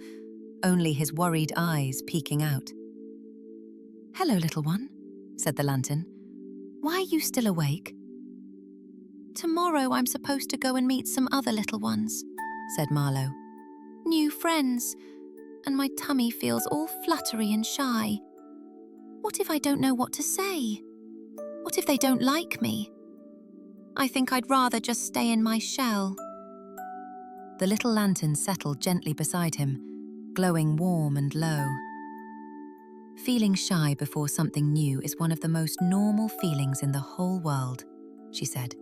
only his worried eyes peeking out. "Hello, little one," said the lantern. "Why are you still awake?" "Tomorrow I'm supposed to go and meet some other little ones," said Marlowe. "New friends, and my tummy feels all fluttery and shy. What if I don't know what to say? What if they don't like me? I think I'd rather just stay in my shell." The little lantern settled gently beside him, glowing warm and low. "Feeling shy before something new is one of the most normal feelings in the whole world," she said.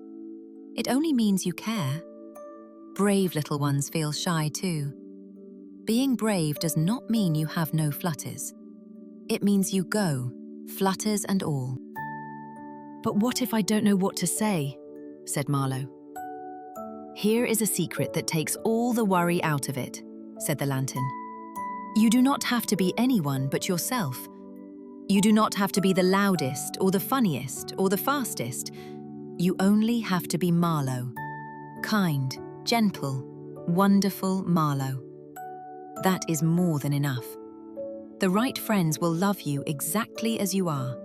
"It only means you care. Brave little ones feel shy too. Being brave does not mean you have no flutters. It means you go, flutters and all." "But what if I don't know what to say?" said Marlowe. "Here is a secret that takes all the worry out of it," said the lantern. "You do not have to be anyone but yourself. You do not have to be the loudest or the funniest or the fastest. You only have to be Marlowe. Kind, gentle, wonderful Marlowe. That is more than enough. The right friends will love you exactly as you are."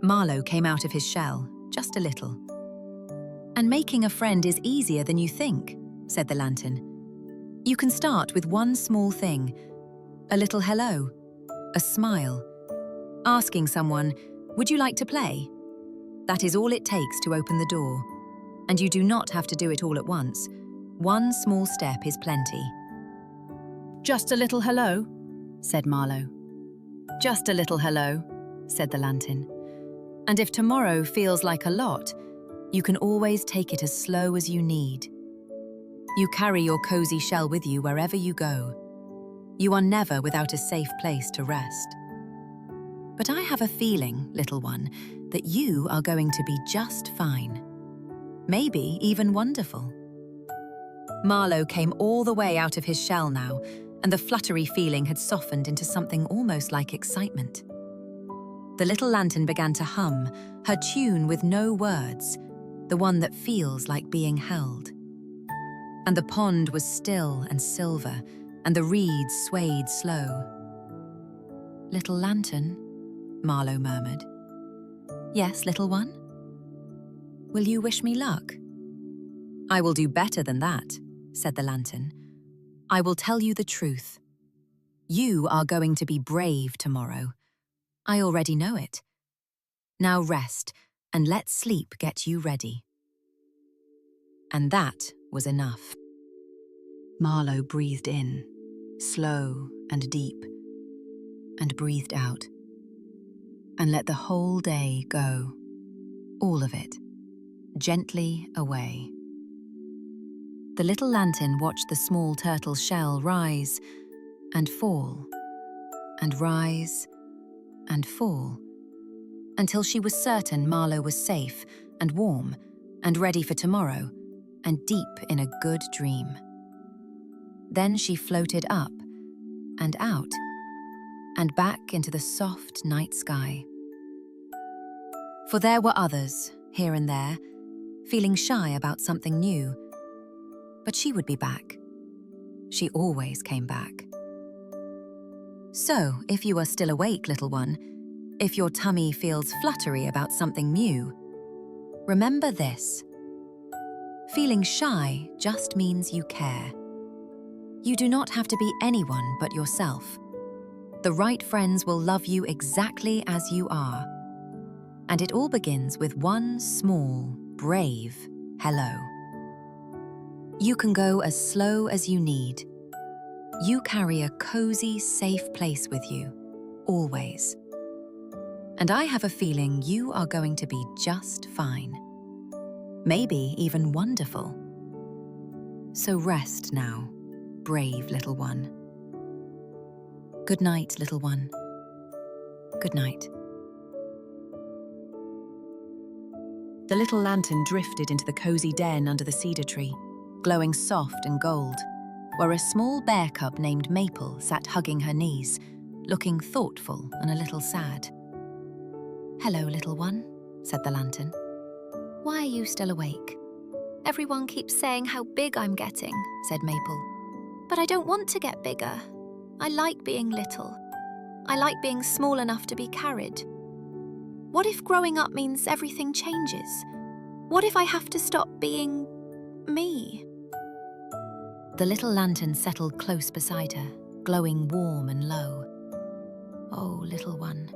Marlowe came out of his shell, just a little. "And making a friend is easier than you think," said the lantern. "You can start with one small thing, a little hello, a smile, asking someone, "Would you like to play?" That is all it takes to open the door, and you do not have to do it all at once. One small step is plenty. "Just a little hello," said Marlowe. "Just a little hello," said the lantern. "And if tomorrow feels like a lot, you can always take it as slow as you need. You carry your cozy shell with you wherever you go. You are never without a safe place to rest. But I have a feeling, little one, that you are going to be just fine. Maybe even wonderful." Marlowe came all the way out of his shell now, and the fluttery feeling had softened into something almost like excitement. The little lantern began to hum, her tune with no words, the one that feels like being held. And the pond was still and silver, and the reeds swayed slow. "Little lantern," Marlowe murmured. "Yes, little one? Will you wish me luck?" "I will do better than that," said the lantern. "I will tell you the truth. You are going to be brave tomorrow. I already know it. Now rest, and let sleep get you ready." And that was enough. Marlowe breathed in, slow and deep, and breathed out, and let the whole day go, all of it, gently away. The little lantern watched the small turtle's shell rise and fall, and rise and fall, until she was certain Marlowe was safe and warm and ready for tomorrow and deep in a good dream. Then she floated up and out and back into the soft night sky. For there were others, here and there, feeling shy about something new. But she would be back. She always came back. So, if you are still awake, little one, if your tummy feels fluttery about something new, remember this. Feeling shy just means you care. You do not have to be anyone but yourself. The right friends will love you exactly as you are. And it all begins with one small, brave hello. You can go as slow as you need. You carry a cozy, safe place with you, always. And I have a feeling you are going to be just fine. Maybe even wonderful. So rest now, brave little one. Good night, little one. Good night. The little lantern drifted into the cozy den under the cedar tree, glowing soft and gold, where a small bear cub named Maple sat hugging her knees, looking thoughtful and a little sad. "Hello, little one," said the lantern. "Why are you still awake?" "Everyone keeps saying how big I'm getting," said Maple. "But I don't want to get bigger. I like being little. I like being small enough to be carried. What if growing up means everything changes? What if I have to stop being me?" The little lantern settled close beside her, glowing warm and low. "Oh, little one,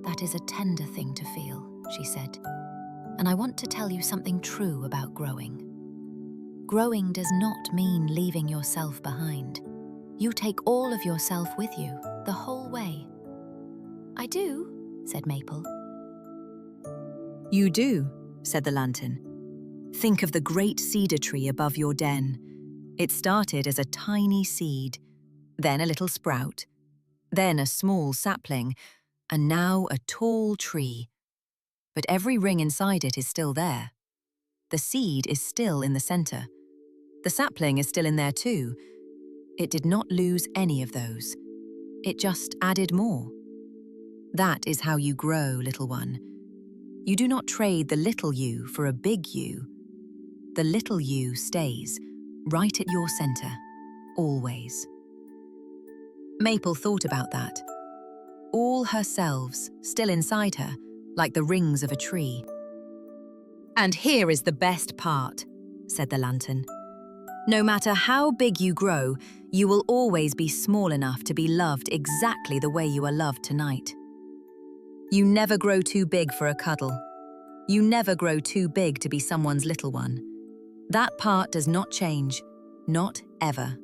that is a tender thing to feel," she said. "And I want to tell you something true about growing. Growing does not mean leaving yourself behind. You take all of yourself with you, the whole way." "I do," said Maple. "You do," said the lantern. "Think of the great cedar tree above your den. It started as a tiny seed, then a little sprout, then a small sapling, and now a tall tree. But every ring inside it is still there. The seed is still in the center. The sapling is still in there too. It did not lose any of those. It just added more. That is how you grow, little one. You do not trade the little you for a big you. The little you stays, right at your center, always." Maple thought about that. All her selves, still inside her, like the rings of a tree. "And here is the best part," said the lantern. "No matter how big you grow, you will always be small enough to be loved exactly the way you are loved tonight. You never grow too big for a cuddle. You never grow too big to be someone's little one. That part does not change, not ever.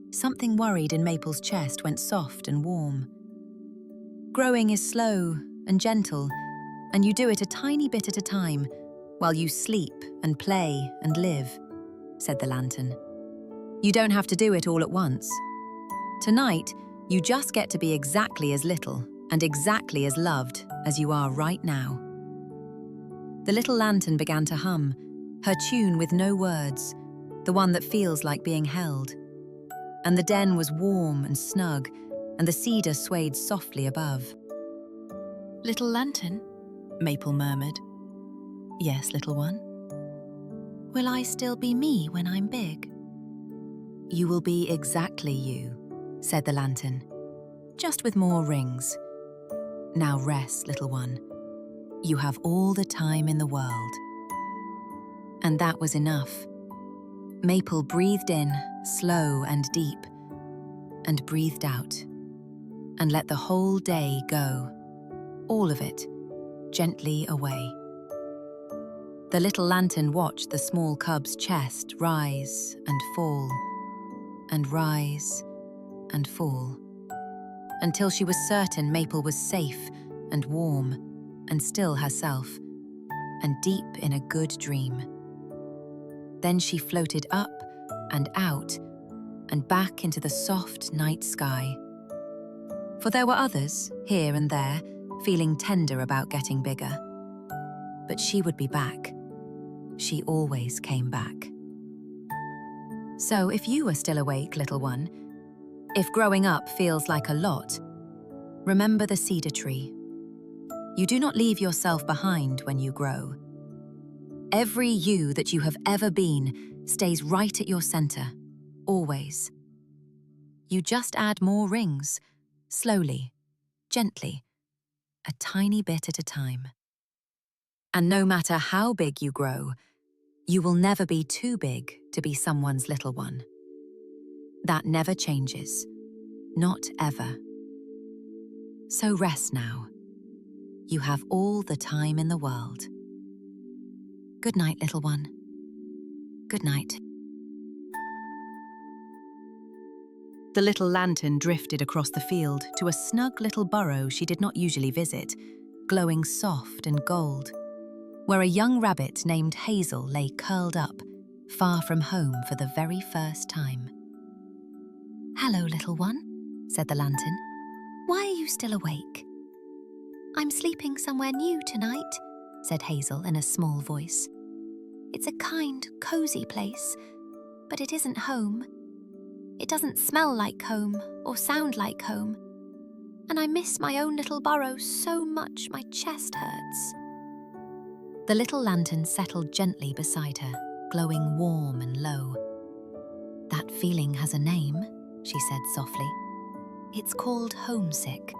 Something worried in Maple's chest went soft and warm. Growing is slow and gentle, and you do it a tiny bit at a time while you sleep and play and live, said the lantern. You don't have to do it all at once. Tonight, you just get to be exactly as little and exactly as loved as you are right now. The little lantern began to hum, her tune with no words, the one that feels like being held. And the den was warm and snug, and the cedar swayed softly above. "Little lantern," Maple murmured. "Yes, little one." "Will I still be me when I'm big?" "You will be exactly you," said the lantern, "just with more rings. Now rest, little one. You have all the time in the world." And that was enough. Maple breathed in, slow and deep, and breathed out, and let the whole day go, all of it, gently away. The little lantern watched the small cub's chest rise and fall, and rise and fall, until she was certain Maple was safe and warm and still herself, and deep in a good dream. Then she floated up and out and back into the soft night sky. For there were others, here and there, feeling tender about getting bigger. But she would be back. She always came back. So if you are still awake, little one, if growing up feels like a lot, remember the cedar tree. You do not leave yourself behind when you grow. Every you that you have ever been stays right at your center, always. You just add more rings, slowly, gently, a tiny bit at a time. And no matter how big you grow, you will never be too big to be someone's little one. That never changes, not ever. So rest now. You have all the time in the world. Good night, little one. Good night. The little lantern drifted across the field to a snug little burrow she did not usually visit, glowing soft and gold, where a young rabbit named Hazel lay curled up, far from home for the very first time. "Hello, little one," said the lantern. "Why are you still awake?" "I'm sleeping somewhere new tonight," said Hazel in a small voice. "It's a kind, cozy place, but it isn't home. It doesn't smell like home or sound like home. And I miss my own little burrow so much my chest hurts." The little lantern settled gently beside her, glowing warm and low. "That feeling has a name," she said softly. "It's called homesick,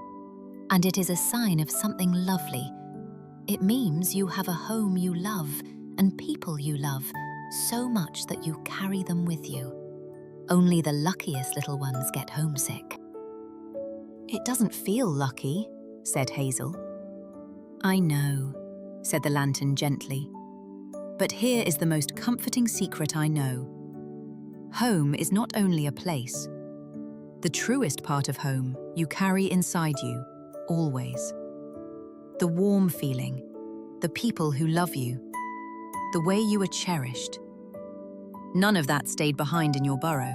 and it is a sign of something lovely. It means you have a home you love and people you love so much that you carry them with you. Only the luckiest little ones get homesick." "It doesn't feel lucky," said Hazel. "I know," said the lantern gently. "But here is the most comforting secret I know. Home is not only a place. The truest part of home you carry inside you, always. The warm feeling, the people who love you, the way you are cherished. None of that stayed behind in your burrow.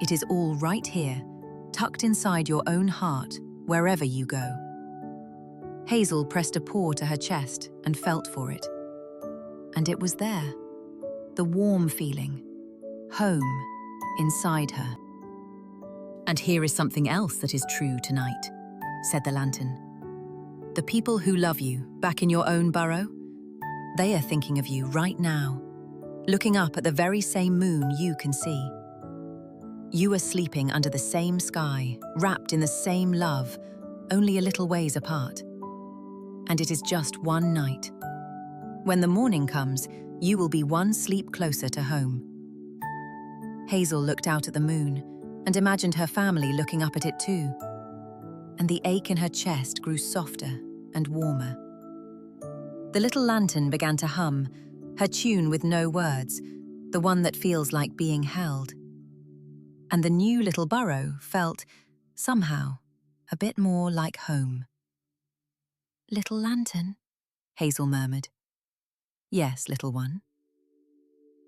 It is all right here, tucked inside your own heart, wherever you go." Hazel pressed a paw to her chest and felt for it. And it was there, the warm feeling, home, inside her. "And here is something else that is true tonight," said the lantern. "The people who love you back in your own burrow, they are thinking of you right now, looking up at the very same moon you can see. You are sleeping under the same sky, wrapped in the same love, only a little ways apart. And it is just one night. When the morning comes, you will be one sleep closer to home." Hazel looked out at the moon and imagined her family looking up at it too. and the ache in her chest grew softer and warmer. The little lantern began to hum, her tune with no words, the one that feels like being held. And the new little burrow felt, somehow, a bit more like home. "Little lantern," Hazel murmured. "Yes, little one."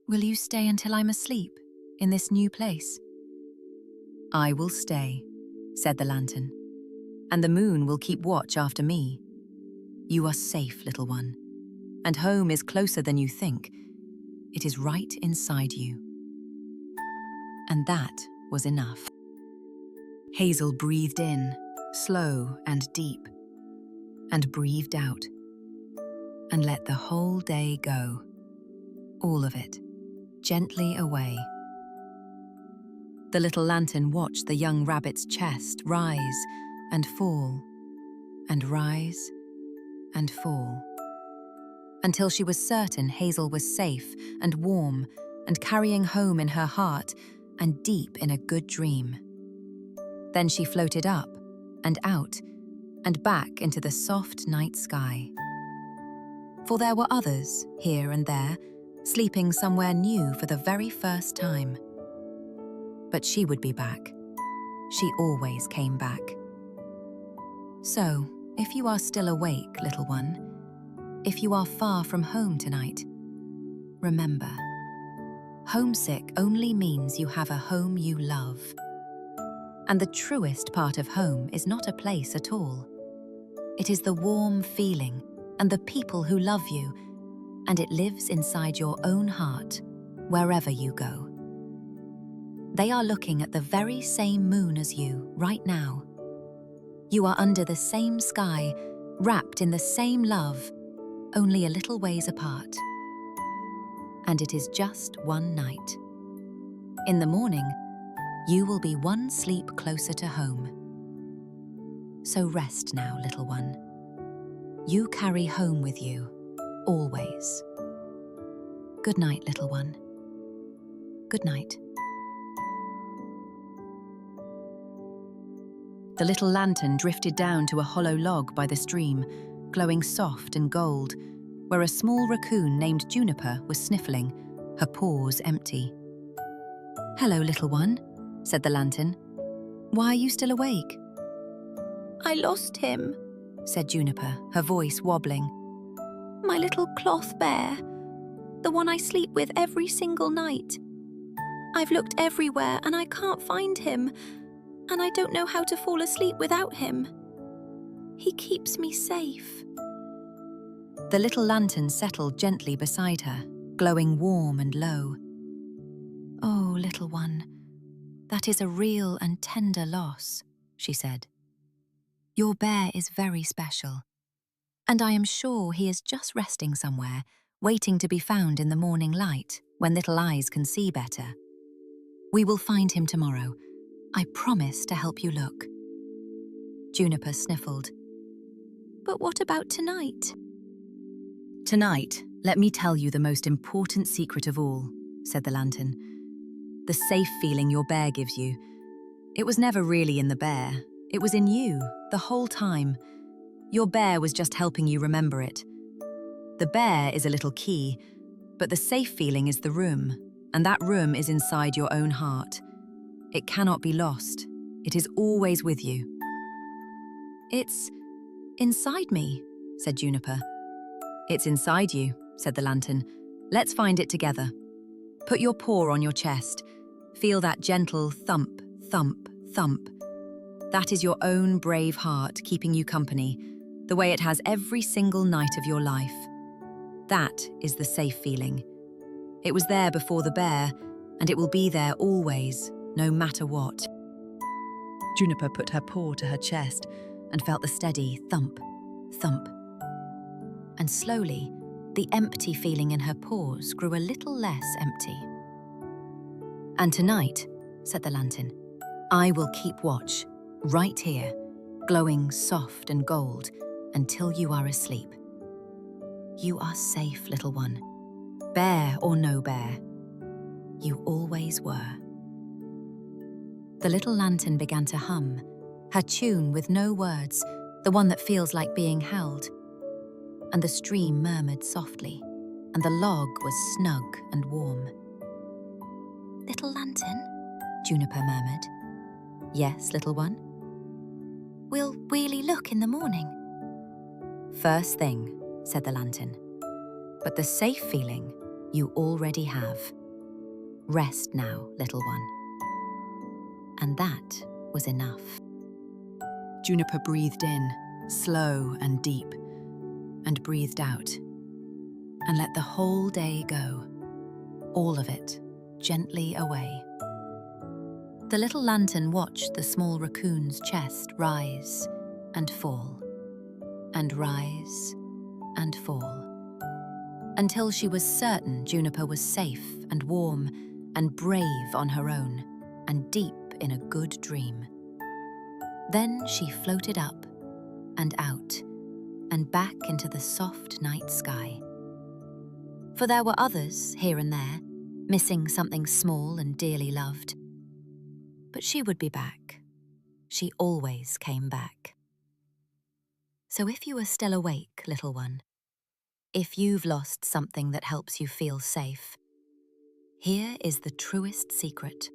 "Will you stay until I'm asleep, in this new place?" "I will stay," said the lantern, "and the moon will keep watch after me. You are safe, little one, and home is closer than you think. It is right inside you." And that was enough. Hazel breathed in, slow and deep, and breathed out, and let the whole day go, all of it, gently away. The little lantern watched the young rabbit's chest rise and fall, and rise and fall, until she was certain Hazel was safe and warm and carrying home in her heart and deep in a good dream. Then she floated up and out and back into the soft night sky. For there were others, here and there, sleeping somewhere new for the very first time. But she would be back. She always came back. So, if you are still awake, little one, if you are far from home tonight, remember, homesick only means you have a home you love. And the truest part of home is not a place at all. It is the warm feeling and the people who love you, and it lives inside your own heart, wherever you go. They are looking at the very same moon as you right now. You are under the same sky, wrapped in the same love, only a little ways apart. And it is just one night. In the morning, you will be one sleep closer to home. So rest now, little one. You carry home with you, always. Good night, little one. Good night. The little lantern drifted down to a hollow log by the stream, glowing soft and gold, where a small raccoon named Juniper was sniffling, her paws empty. "Hello, little one," said the lantern. "Why are you still awake?" "I lost him," said Juniper, her voice wobbling. "My little cloth bear, the one I sleep with every single night. I've looked everywhere and I can't find him, and I don't know how to fall asleep without him. He keeps me safe." The little lantern settled gently beside her, glowing warm and low. "Oh, little one, that is a real and tender loss," she said. "Your bear is very special, and I am sure he is just resting somewhere, waiting to be found in the morning light when little eyes can see better. We will find him tomorrow. I promise to help you look." Juniper sniffled. "But what about tonight?" "Tonight, let me tell you the most important secret of all," said the lantern. "The safe feeling your bear gives you. It was never really in the bear. It was in you, the whole time. Your bear was just helping you remember it. The bear is a little key, but the safe feeling is the room, and that room is inside your own heart. It cannot be lost. It is always with you." "It's inside me," said Juniper. "It's inside you," said the lantern. "Let's find it together. Put your paw on your chest. Feel that gentle thump, thump, thump. That is your own brave heart keeping you company, the way it has every single night of your life. That is the safe feeling. It was there before the bear, and it will be there always, no matter what." Juniper put her paw to her chest and felt the steady thump, thump. And slowly, the empty feeling in her paws grew a little less empty. "And tonight," said the lantern, "I will keep watch, right here, glowing soft and gold, until you are asleep. You are safe, little one. Bear or no bear, you always were." The little lantern began to hum, Her tune with no words, the one that feels like being held. And the stream murmured softly, and the log was snug and warm. Little lantern, Juniper murmured. Yes, little one? we'll really look in the morning. First thing, said the lantern. But the safe feeling you already have. Rest now, little one. And that was enough. Juniper breathed in, slow and deep, and breathed out, and let the whole day go, all of it, gently away. The little lantern watched the small raccoon's chest rise and fall, and rise and fall, until she was certain Juniper was safe and warm and brave on her own and deep in a good dream. Then she floated up and out and back into the soft night sky. For there were others here and there, missing something small and dearly loved. But she would be back. She always came back. So if you are still awake, little one, if you've lost something that helps you feel safe, here is the truest secret.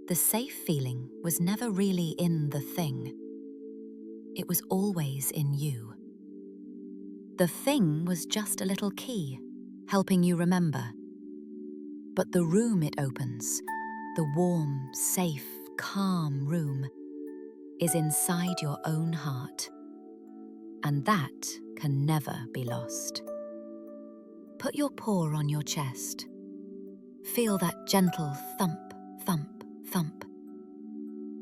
The safe feeling was never really in the thing. It was always in you. The thing was just a little key, helping you remember. But the room it opens, the warm, safe, calm room, is inside your own heart. And that can never be lost. Put your paw on your chest. Feel that gentle thump, thump, thump.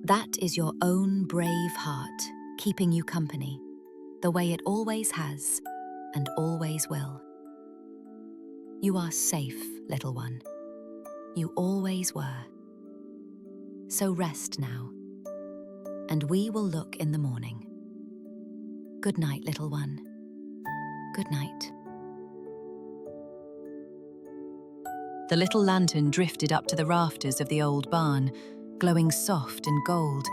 That is your own brave heart keeping you company, the way it always has and always will. You are safe, little one. You always were. So rest now, and we will look in the morning. Good night, little one. Good night. The little lantern drifted up to the rafters of the old barn, glowing soft and gold,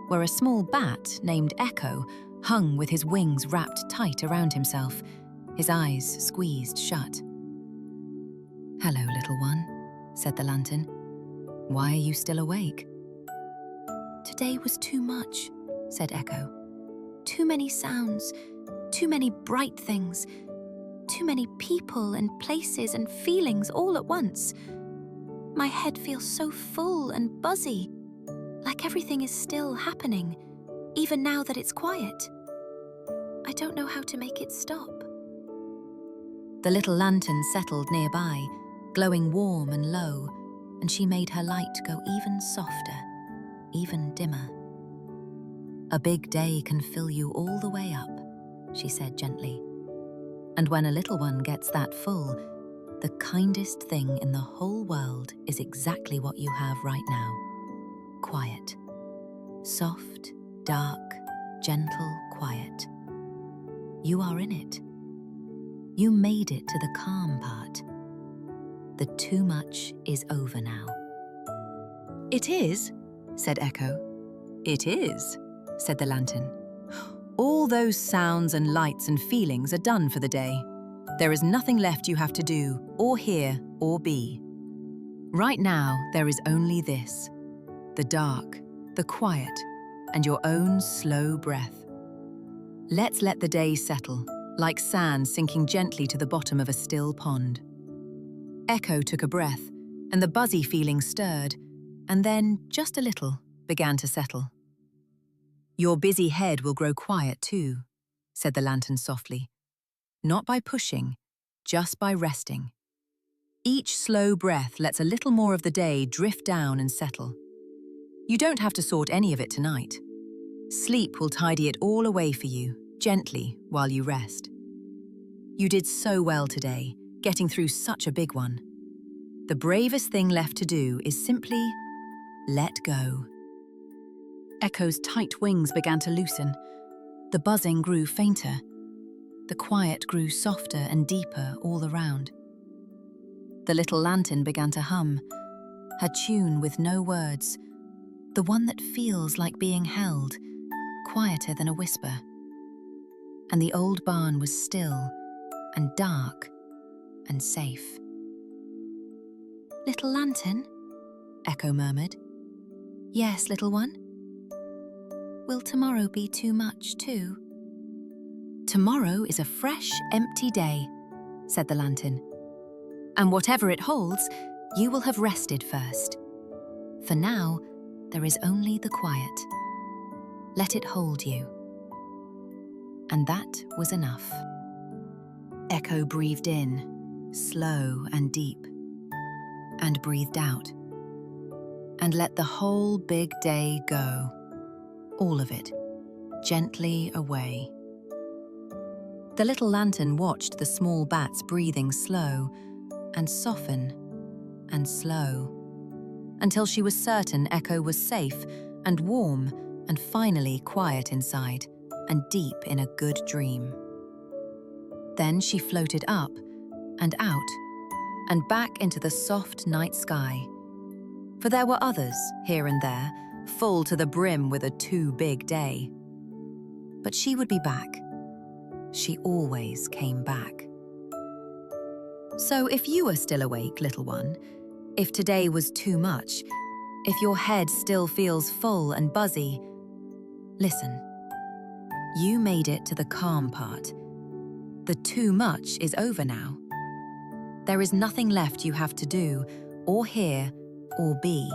where a small bat named Echo hung with his wings wrapped tight around himself, his eyes squeezed shut. Hello, little one, said the lantern. Why are you still awake? Today was too much, said Echo. Too many sounds, too many bright things, too many people and places and feelings all at once. My head feels so full and buzzy, like everything is still happening, even now that it's quiet. I don't know how to make it stop. The little lantern settled nearby, glowing warm and low, and she made her light go even softer, even dimmer. A big day can fill you all the way up, she said gently. And when a little one gets that full, the kindest thing in the whole world is exactly what you have right now. Quiet. Soft, dark, gentle quiet. You are in it. You made it to the calm part. The too much is over now. It is, said Echo. It is, said the lantern. All those sounds and lights and feelings are done for the day. There is nothing left you have to do, or hear, or be. Right now, there is only this: the dark, the quiet, and your own slow breath. Let's let the day settle, like sand sinking gently to the bottom of a still pond. Echo took a breath, and the buzzy feeling stirred, and then, just a little, began to settle. Your busy head will grow quiet too, said the lantern softly. Not by pushing, just by resting. Each slow breath lets a little more of the day drift down and settle. You don't have to sort any of it tonight. Sleep will tidy it all away for you, gently, while you rest. You did so well today, getting through such a big one. The bravest thing left to do is simply let go. Echo's tight wings began to loosen. The buzzing grew fainter. The quiet grew softer and deeper all around. The little lantern began to hum, her tune with no words, the one that feels like being held, quieter than a whisper. And the old barn was still and dark and safe. "Little lantern?" Echo murmured. "Yes, little one?" "Will tomorrow be too much too?" "Tomorrow is a fresh, empty day," said the lantern. "And whatever it holds, you will have rested first. For now, there is only the quiet. Let it hold you." And that was enough. Echo breathed in, slow and deep, and breathed out, and let the whole big day go, all of it, gently away. The little lantern watched the small bats breathing slow and soften and slow, until she was certain Echo was safe and warm and finally quiet inside and deep in a good dream. Then she floated up and out and back into the soft night sky. For there were others, here and there, full to the brim with a too big day. But she would be back. She always came back. So if you are still awake, little one, if today was too much, if your head still feels full and buzzy, listen. You made it to the calm part. The too much is over now. There is nothing left you have to do, or hear, or be.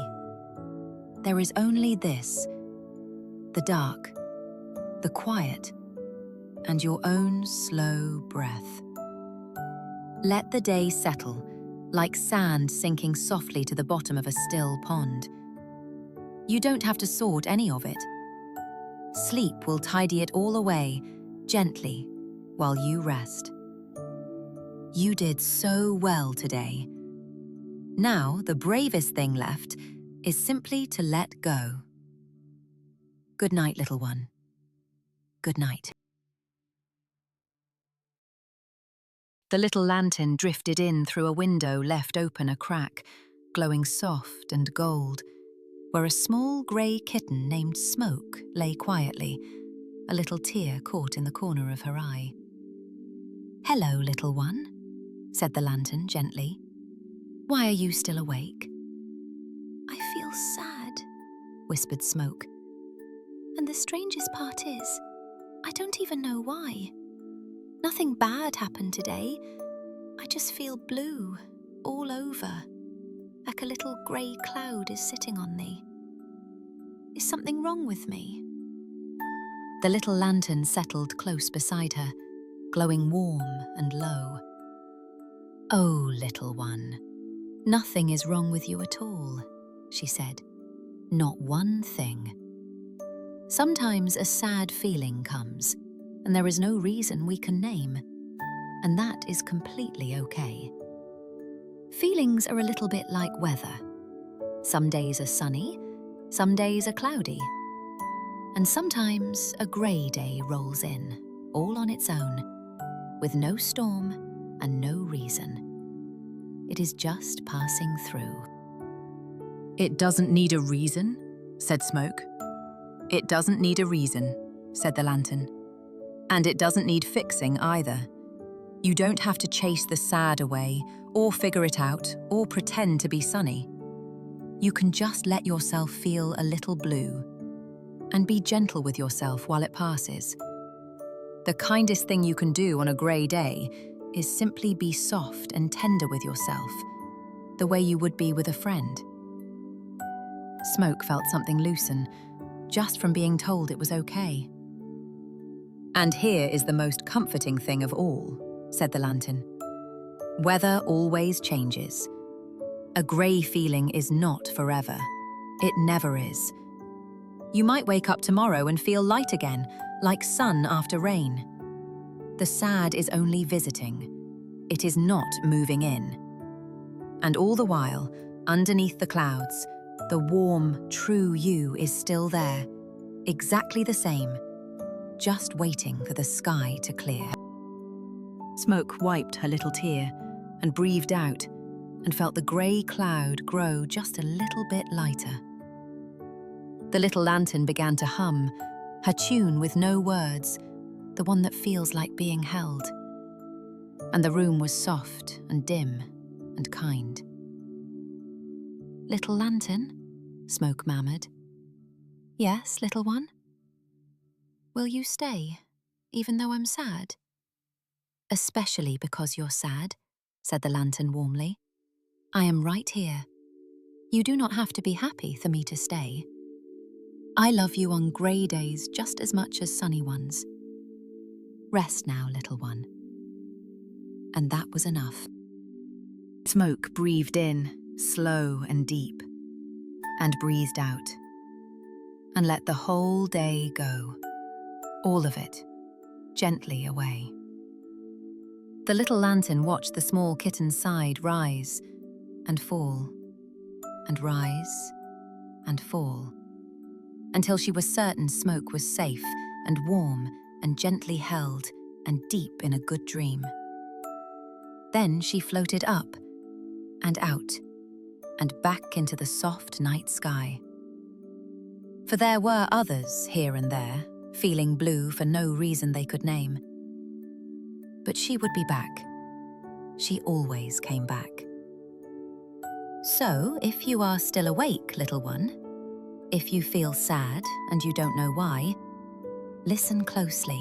There is only this, the dark, the quiet, and your own slow breath. Let the day settle, like sand sinking softly to the bottom of a still pond. You don't have to sort any of it. Sleep will tidy it all away, gently, while you rest. You did so well today. Now, the bravest thing left is simply to let go. Good night, little one. Good night. The little lantern drifted in through a window left open a crack, glowing soft and gold, where a small grey kitten named Smoke lay quietly, a little tear caught in the corner of her eye. "Hello, little one," said the lantern gently. "Why are you still awake?" "I feel sad," whispered Smoke. "And the strangest part is, I don't even know why. Nothing bad happened today. I just feel blue all over, like a little grey cloud is sitting on me. Is something wrong with me?" The little lantern settled close beside her, glowing warm and low. "Oh, little one, nothing is wrong with you at all," she said. "Not one thing. Sometimes a sad feeling comes, and there is no reason we can name, and that is completely okay. Feelings are a little bit like weather. Some days are sunny, some days are cloudy, and sometimes a grey day rolls in, all on its own, with no storm and no reason. It is just passing through." "It doesn't need a reason," said Smoke. "It doesn't need a reason," said the lantern. "And it doesn't need fixing either. You don't have to chase the sad away, or figure it out, or pretend to be sunny. You can just let yourself feel a little blue, and be gentle with yourself while it passes. The kindest thing you can do on a grey day is simply be soft and tender with yourself, the way you would be with a friend." Smoke felt something loosen, just from being told it was okay. "And here is the most comforting thing of all," said the lantern. "Weather always changes. A grey feeling is not forever. It never is. You might wake up tomorrow and feel light again, like sun after rain. The sad is only visiting. It is not moving in. And all the while, underneath the clouds, the warm, true you is still there, exactly the same, just waiting for the sky to clear." Smoke wiped her little tear and breathed out and felt the grey cloud grow just a little bit lighter. The little lantern began to hum, her tune with no words, the one that feels like being held. And the room was soft and dim and kind. "Little lantern," Smoke murmured. "Yes, little one? Will you stay, even though I'm sad?" "Especially because you're sad," said the lantern warmly. "I am right here. You do not have to be happy for me to stay. I love you on grey days just as much as sunny ones. Rest now, little one." And that was enough. Smoke breathed in, slow and deep, and breathed out, and let the whole day go, all of it, gently away. The little lantern watched the small kitten's side rise and fall, and rise and fall, until she was certain Smoke was safe and warm and gently held and deep in a good dream. Then she floated up and out and back into the soft night sky. For there were others here and there, feeling blue for no reason they could name. But she would be back. She always came back. So, if you are still awake, little one, if you feel sad and you don't know why, listen closely.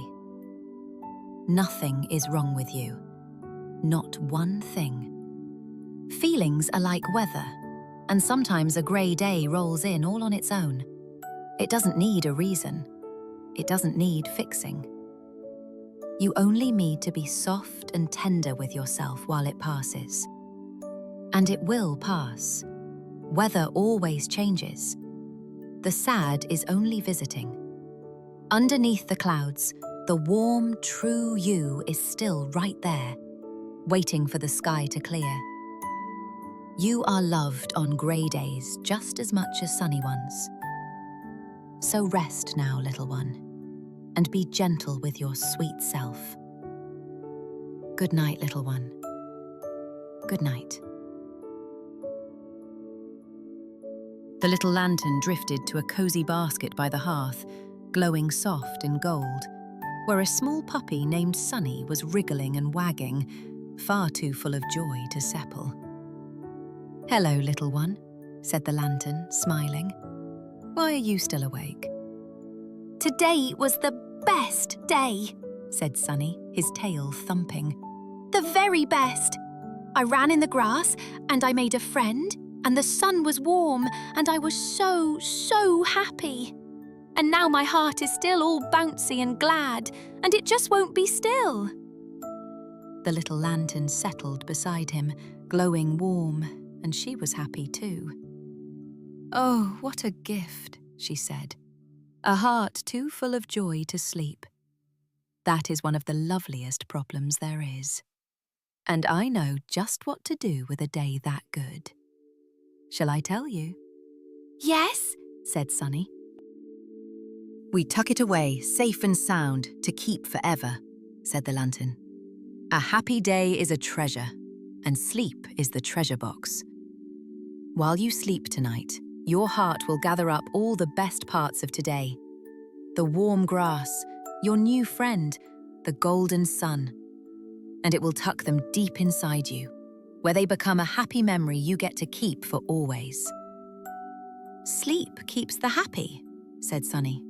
Nothing is wrong with you. Not one thing. Feelings are like weather, and sometimes a grey day rolls in all on its own. It doesn't need a reason. It doesn't need fixing. You only need to be soft and tender with yourself while it passes. And it will pass. Weather always changes. The sad is only visiting. Underneath the clouds, the warm, true you is still right there, waiting for the sky to clear. You are loved on grey days just as much as sunny ones. So rest now, little one, and be gentle with your sweet self. Good night, little one. Good night. The little lantern drifted to a cosy basket by the hearth, glowing soft in gold, where a small puppy named Sunny was wriggling and wagging, far too full of joy to sepple. "Hello, little one," said the lantern, smiling. "Why are you still awake?" "Today was the best day," said Sunny, his tail thumping. "The very best. I ran in the grass and I made a friend, and the sun was warm and I was so happy. And now my heart is still all bouncy and glad, and it just won't be still." The little lantern settled beside him, glowing warm, and she was happy too. "Oh, what a gift," she said. "A heart too full of joy to sleep. That is one of the loveliest problems there is. And I know just what to do with a day that good. Shall I tell you?" "Yes," said Sunny. "We tuck it away, safe and sound, to keep forever," said the lantern. "A happy day is a treasure, and sleep is the treasure box. While you sleep tonight, your heart will gather up all the best parts of today. The warm grass, your new friend, the golden sun. And it will tuck them deep inside you, where they become a happy memory you get to keep for always." "Sleep keeps the happy," said Sunny.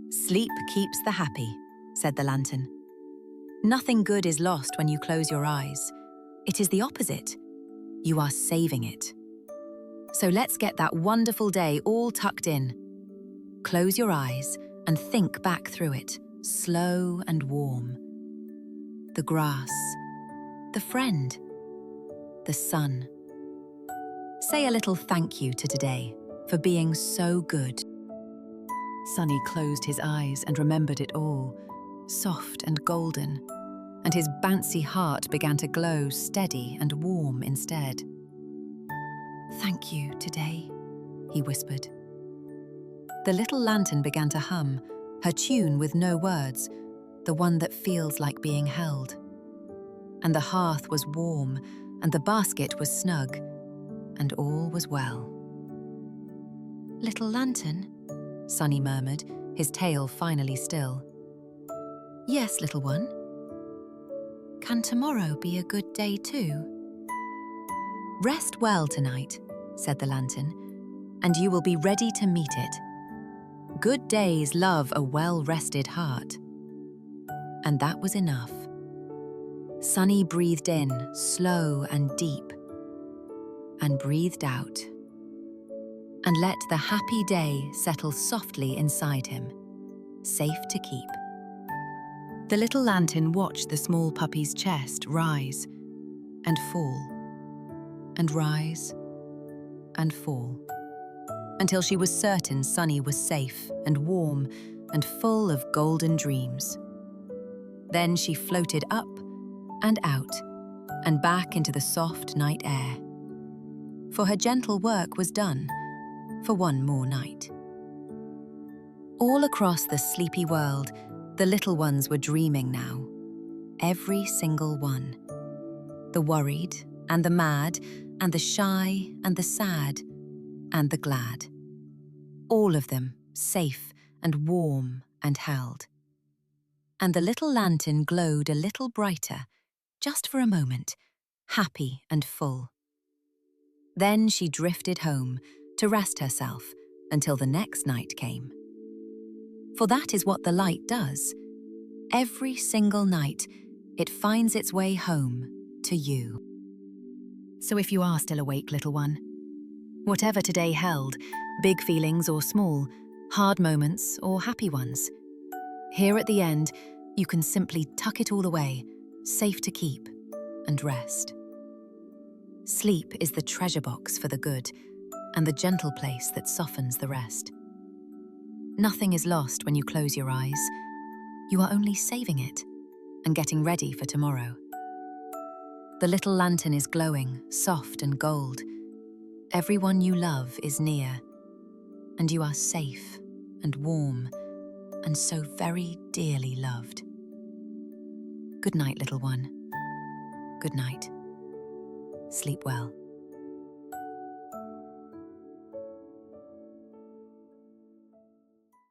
"Sleep keeps the happy," said the lantern. "Nothing good is lost when you close your eyes. It is the opposite. You are saving it. So let's get that wonderful day all tucked in. Close your eyes and think back through it, slow and warm. The grass, the friend, the sun. Say a little thank you to today for being so good." Sunny closed his eyes and remembered it all, soft and golden, and his bouncy heart began to glow steady and warm instead. "Thank you today," he whispered. The little lantern began to hum, her tune with no words, the one that feels like being held. And the hearth was warm, and the basket was snug, and all was well. "Little lantern," Sunny murmured, his tail finally still. Yes, little one. Can tomorrow be a good day too? Rest well tonight, said the lantern, and you will be ready to meet it. Good days love a well-rested heart. And that was enough. Sunny breathed in, slow and deep, and breathed out, and let the happy day settle softly inside him, safe to keep. The little lantern watched the small puppy's chest rise and fall, and rise and fall, until she was certain Sunny was safe and warm and full of golden dreams. Then she floated up and out and back into the soft night air. For her gentle work was done for one more night. All across the sleepy world, the little ones were dreaming now. Every single one. The worried and the mad and the shy and the sad and the glad. All of them safe and warm and held. And the little lantern glowed a little brighter, just for a moment, happy and full. Then she drifted home to rest herself until the next night came. For that is what the light does. Every single night, it finds its way home to you. So if you are still awake, little one, whatever today held, big feelings or small, hard moments or happy ones, here at the end, you can simply tuck it all away, safe to keep, and rest. Sleep is the treasure box for the good, and the gentle place that softens the rest. Nothing is lost when you close your eyes. You are only saving it and getting ready for tomorrow. The little lantern is glowing, soft and gold. Everyone you love is near, and you are safe and warm and so very dearly loved. Good night, little one. Good night. Sleep well.